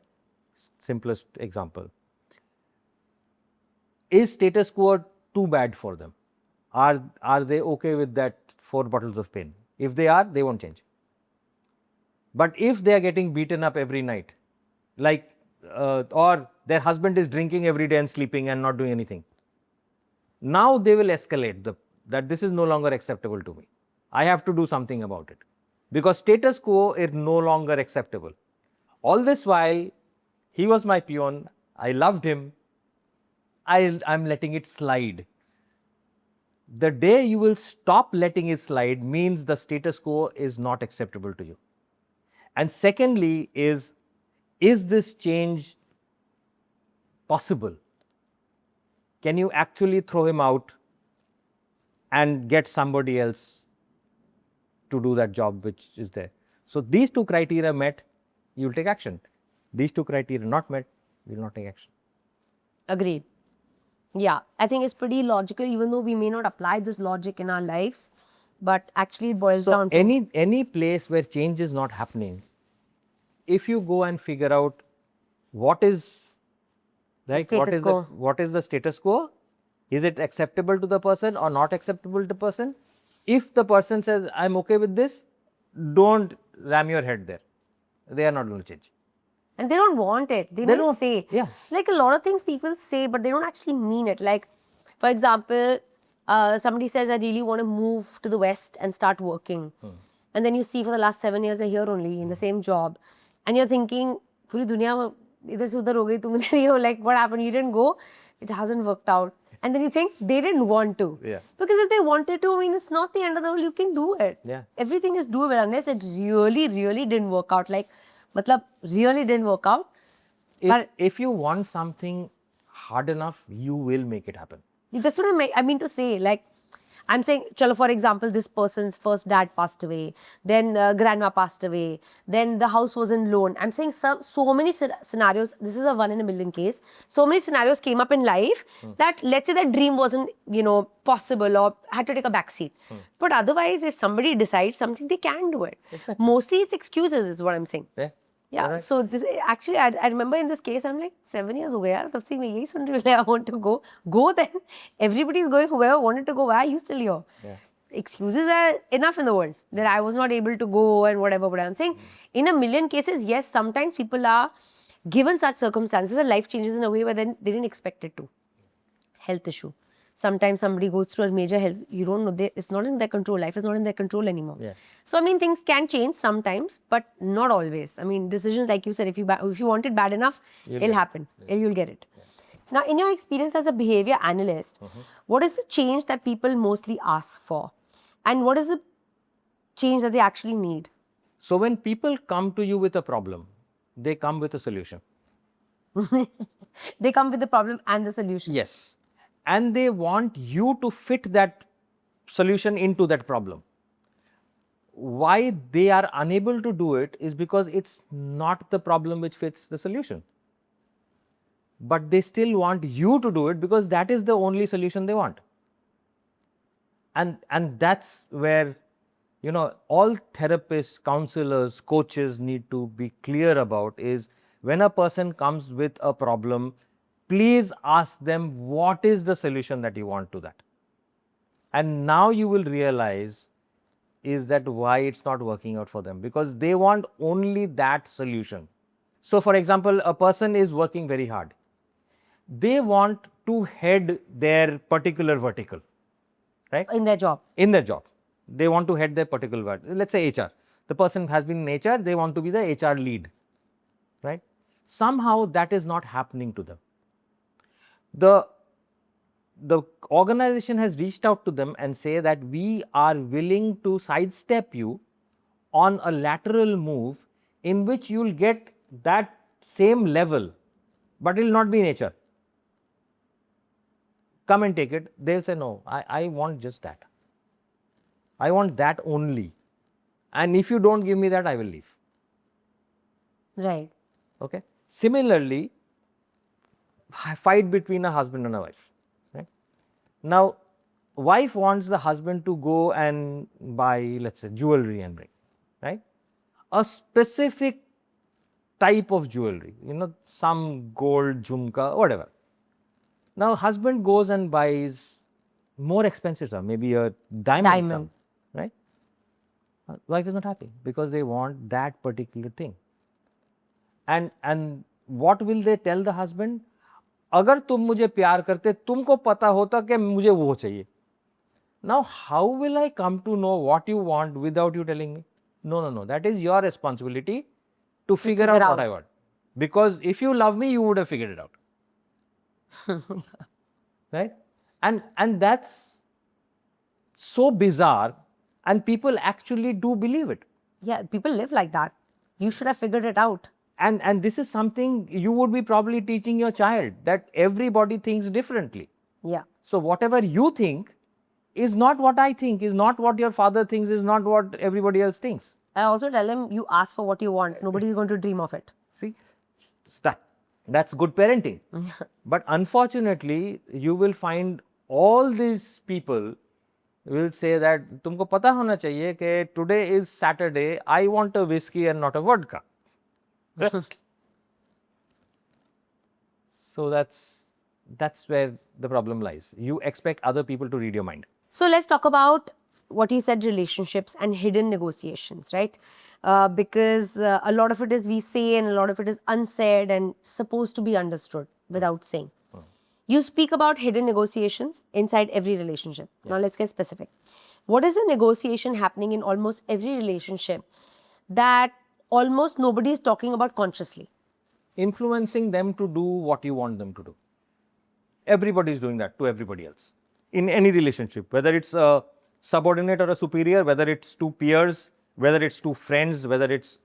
Simplest example. Is status quo too bad for them? Are they okay with that 4 bottles of pain? If they are, they won't change. But if they are getting beaten up every night, like or their husband is drinking every day and sleeping and not doing anything, now they will escalate that this is no longer acceptable to me. I have to do something about it, because status quo is no longer acceptable. All this while, he was my peon, I loved him, I'm letting it slide. The day you will stop letting it slide means the status quo is not acceptable to you. And secondly is this change possible? Can you actually throw him out and get somebody else to do that job which is there? So these two criteria met, you will take action. These two criteria not met, you will not take action. Agreed. Yeah, I think it's pretty logical, even though we may not apply this logic in our lives, but actually it boils So down to any place where change is not happening, if you go and figure out what is right, what is the status quo, is it acceptable to the person or not acceptable to the person? If the person says I'm okay with this, don't ram your head there. They are not going to change. and they don't want it. They may say, yeah. like a lot of things people say, but they don't actually mean it. Like, for example, somebody says, I really want to move to the West and start working. And then you see for the last 7 years, they're here only in the same job. And you're thinking, puri duniya idhar se udhar ho gayi, tum idhar hi ho, like what happened? You didn't go, it hasn't worked out. And then you think they didn't want to. Yeah. Because if they wanted to, I mean, it's not the end of the world, you can do it. Yeah. Everything is doable unless it really, really didn't work out. Like, matlab, really didn't work out. If you want something hard enough, you will make it happen. That's what I mean to say. Like, I'm saying, chalo, for example, this person's first dad passed away, then grandma passed away, then the house was in loan. I'm saying so many scenarios, this is a 1 in a million case, so many scenarios came up in life that, let's say, that dream wasn't, possible or had to take a backseat. But otherwise, if somebody decides something, they can do it. Exactly. Mostly it's excuses is what I'm saying. Yeah. Yeah, so this, actually, I remember in this case, I'm like, 7 years ho gaya, tab se main yahi sun rahi hu, I want to go. Go then. Everybody's going, whoever wanted to go, why are you still here? Yeah. Excuses are enough in the world that I was not able to go and whatever. But I'm saying, in a million cases, yes, sometimes people are given such circumstances that life changes in a way where they didn't expect it to. Health issue. Sometimes somebody goes through a major health, you don't know, it's not in their control, life is not in their control anymore. Yeah. So, I mean, things can change sometimes, but not always. I mean, decisions, like you said, if you want it bad enough, it'll happen, you'll get it. Yeah. Now, in your experience as a behavior analyst, what is the change that people mostly ask for? And what is the change that they actually need? So, when people come to you with a problem, they come with a solution. They come with the problem and the solution. Yes. And they want you to fit that solution into that problem. Why they are unable to do it is because it's not the problem which fits the solution. But they still want you to do it because that is the only solution they want. And that's where, all therapists, counselors, coaches need to be clear about is when a person comes with a problem, please ask them what is the solution that you want to that. And now you will realize is that why it's not working out for them, because they want only that solution. So, for example, a person is working very hard. They want to head their particular vertical, right? In their job. In their job. They want to head their particular vertical. Let's say HR. The person has been in HR, they want to be the HR lead, right? Somehow that is not happening to them. The organization has reached out to them and say that we are willing to sidestep you on a lateral move in which you will get that same level, but it will not be in HR. Come and take it. They will say, no, I want just that. I want that only. And if you don't give me that, I will leave. Right. Okay. Similarly, fight between a husband and a wife. Right? Now, wife wants the husband to go and buy, let's say, jewelry and bring, right? A specific type of jewelry, some gold, jhumka, whatever. Now, husband goes and buys more expensive stuff, maybe a diamond. Some, right? Wife is not happy because they want that particular thing. And what will they tell the husband? अगर तुम मुझे प्यार करते, तुमको पता होता कि मुझे वो चाहिए. Now, how will I come to know what you want without you telling me? No. That is your responsibility to figure out what I want. Because if you love me, you would have figured it out. Right? And that's so bizarre, and people actually do believe it. Yeah, people live like that. You should have figured it out. And this is something you would be probably teaching your child, that everybody thinks differently. Yeah. So whatever you think is not what I think, is not what your father thinks, is not what everybody else thinks. I also tell him, you ask for what you want. Nobody is going to dream of it. See, that's good parenting. But unfortunately, you will find all these people will say that तुमको पता होना चाहिए कि today is Saturday, I want a whiskey and not a vodka. So that's where the problem lies. You expect other people to read your mind. So let's talk about what you said, relationships and hidden negotiations, right? Because a lot of it is we say and a lot of it is unsaid and supposed to be understood without saying. You speak about hidden negotiations inside every relationship. Now let's get specific. What is a negotiation happening in almost every relationship that almost nobody is talking about consciously? Influencing them to do what you want them to do. Everybody is doing that to everybody else. In any relationship, whether it's a subordinate or a superior, whether it's two peers, whether it's two friends, whether it's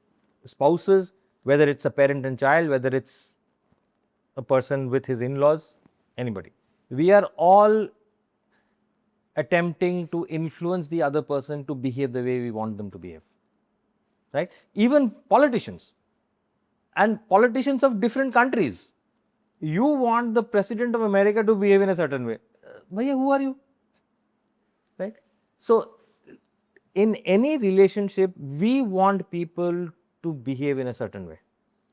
spouses, whether it's a parent and child, whether it's a person with his in-laws, anybody. We are all attempting to influence the other person to behave the way we want them to behave. Right? Even politicians, and politicians of different countries. You want the President of America to behave in a certain way. Bhaiya, who are you? Right? So, in any relationship, we want people to behave in a certain way.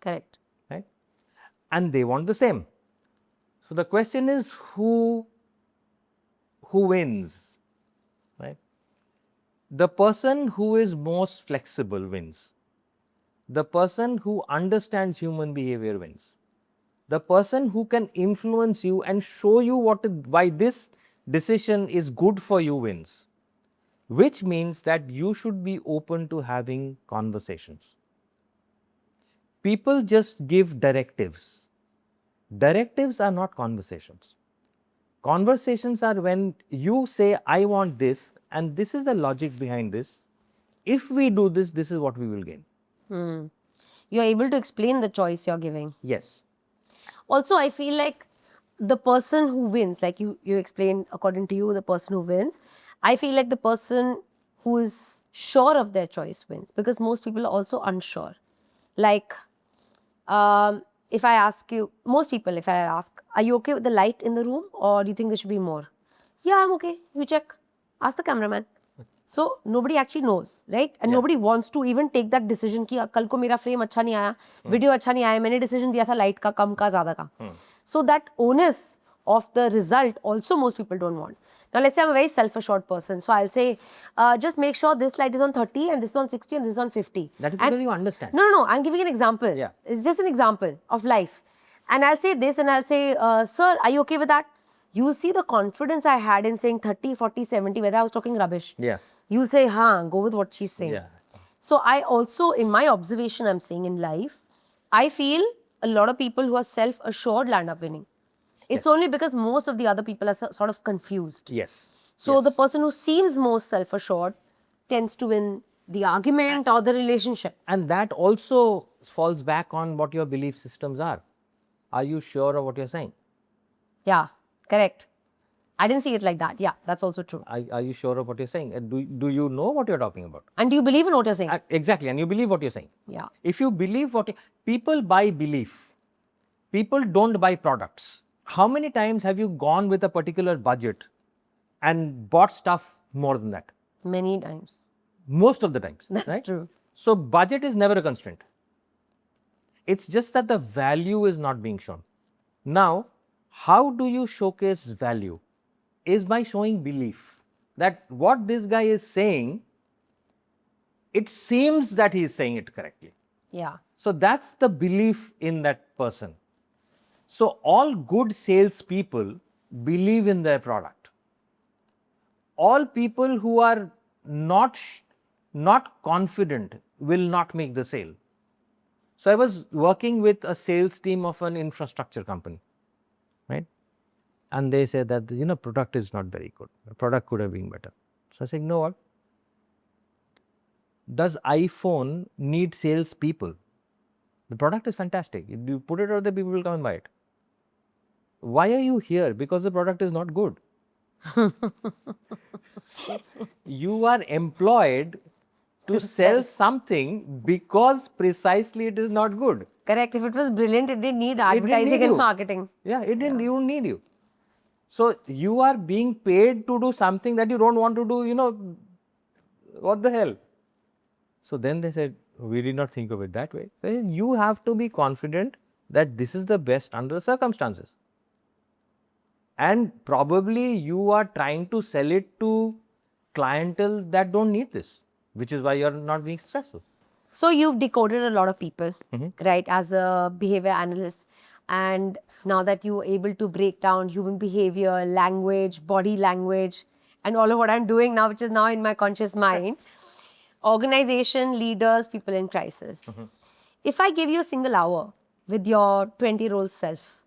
Correct. Right? And they want the same. So, the question is who wins? Right? The person who is most flexible wins. The person who understands human behavior wins. The person who can influence you and show you why this decision is good for you wins. Which means that you should be open to having conversations. People just give directives. Directives are not conversations. Conversations are when you say, I want this, and this is the logic behind this. If we do this, this is what we will gain. You're able to explain the choice you're giving. Yes. Also, I feel like the person who wins, like you explained, according to you, the person who wins, I feel like the person who is sure of their choice wins, because most people are also unsure. Like, if I ask you, most people, if I ask, are you okay with the light in the room or do you think there should be more? Yeah, I'm okay. You check. Ask the cameraman. So nobody actually knows, right? And nobody wants to even take that decision कि कल को मेरा frame अच्छा नहीं आया, video अच्छा नहीं आया, मैंने decision दिया था light का कम का ज़्यादा का. So that onus of the result also most people don't want. Now, let's say I'm a very self-assured person. So I'll say, just make sure this light is on 30 and this is on 60 and this is on 50. That is because you understand. No. I'm giving an example. Yeah. It's just an example of life. And I'll say this and I'll say, sir, are you okay with that? You'll see the confidence I had in saying 30, 40, 70, whether I was talking rubbish. Yes. You'll say, go with what she's saying. Yeah. So I also, in my observation, I'm saying in life, I feel a lot of people who are self-assured land up winning. It's only because most of the other people are sort of confused. Yes. So the person who seems most self-assured tends to win the argument or the relationship. And that also falls back on what your belief systems are. Are you sure of what you're saying? Yeah, correct. I didn't see it like that. Yeah, that's also true. Are you sure of what you're saying? Do you know what you're talking about? And do you believe in what you're saying? Exactly. And you believe what you're saying. Yeah. If you believe people buy belief. People don't buy products. How many times have you gone with a particular budget and bought stuff more than that? Many times. Most of the times. That's right? true. So budget is never a constraint. It's just that the value is not being shown. Now, how do you showcase value? Is by showing belief that what this guy is saying, it seems that he is saying it correctly. Yeah. So that's the belief in that person. So all good salespeople believe in their product. All people who are not confident will not make the sale. So I was working with a sales team of an infrastructure company, right? And they said that product is not very good. The product could have been better. So I said, you know what? Does iPhone need salespeople? The product is fantastic. If you put it out there, people will come and buy it. Why are you here? Because the product is not good. You are employed to sell something because precisely it is not good. Correct. If it was brilliant, it didn't need advertising and marketing. Yeah, it didn't even need you. So you are being paid to do something that you don't want to do, what the hell? So then they said, we did not think of it that way. You have to be confident that this is the best under the circumstances. And probably you are trying to sell it to clientele that don't need this, which is why you're not being successful. So you've decoded a lot of people, right, as a behavior analyst. And now that you're able to break down human behavior, language, body language, and all of what I'm doing now, which is now in my conscious mind, organization, leaders, people in crisis. If I give you a single hour with your 20-year-old self,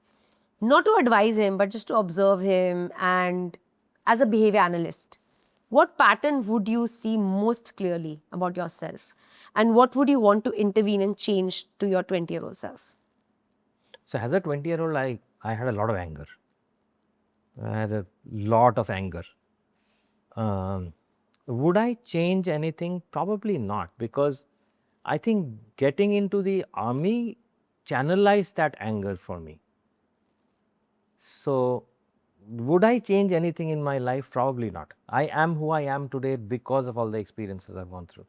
not to advise him, but just to observe him and as a behavior analyst, what pattern would you see most clearly about yourself? And what would you want to intervene and change to your 20-year-old self? So as a 20-year-old, I had a lot of anger. I had a lot of anger. Would I change anything? Probably not, because I think getting into the army channelized that anger for me. So would I change anything in my life? Probably not. I am who I am today because of all the experiences I've gone through.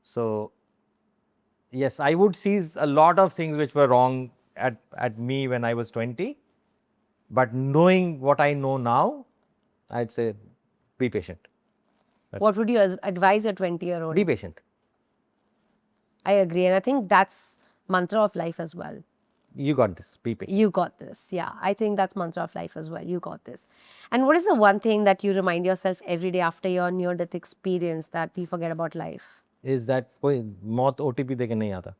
So yes, I would seize a lot of things which were wrong at me when I was 20. But knowing what I know now, I'd say be patient. What would you advise your 20-year-old? Be patient. I agree. And I think that's mantra of life as well. You got this. Be patient. You got this. Yeah, I think that's mantra of life as well. You got this. And what is the one thing that you remind yourself every day after your near-death experience that we forget about life? Is that maut OTP deke nahi aata.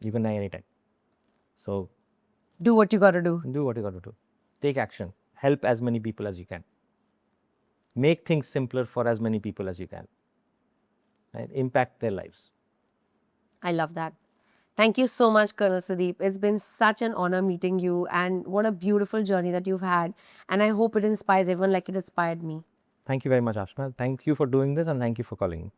You can die anytime. So do what you got to do. Do what you got to do. Take action. Help as many people as you can. Make things simpler for as many people as you can. And impact their lives. I love that. Thank you so much, Colonel Sudip. It's been such an honor meeting you, and what a beautiful journey that you've had. And I hope it inspires everyone like it inspired me. Thank you very much, Ashna. Thank you for doing this, and thank you for calling me.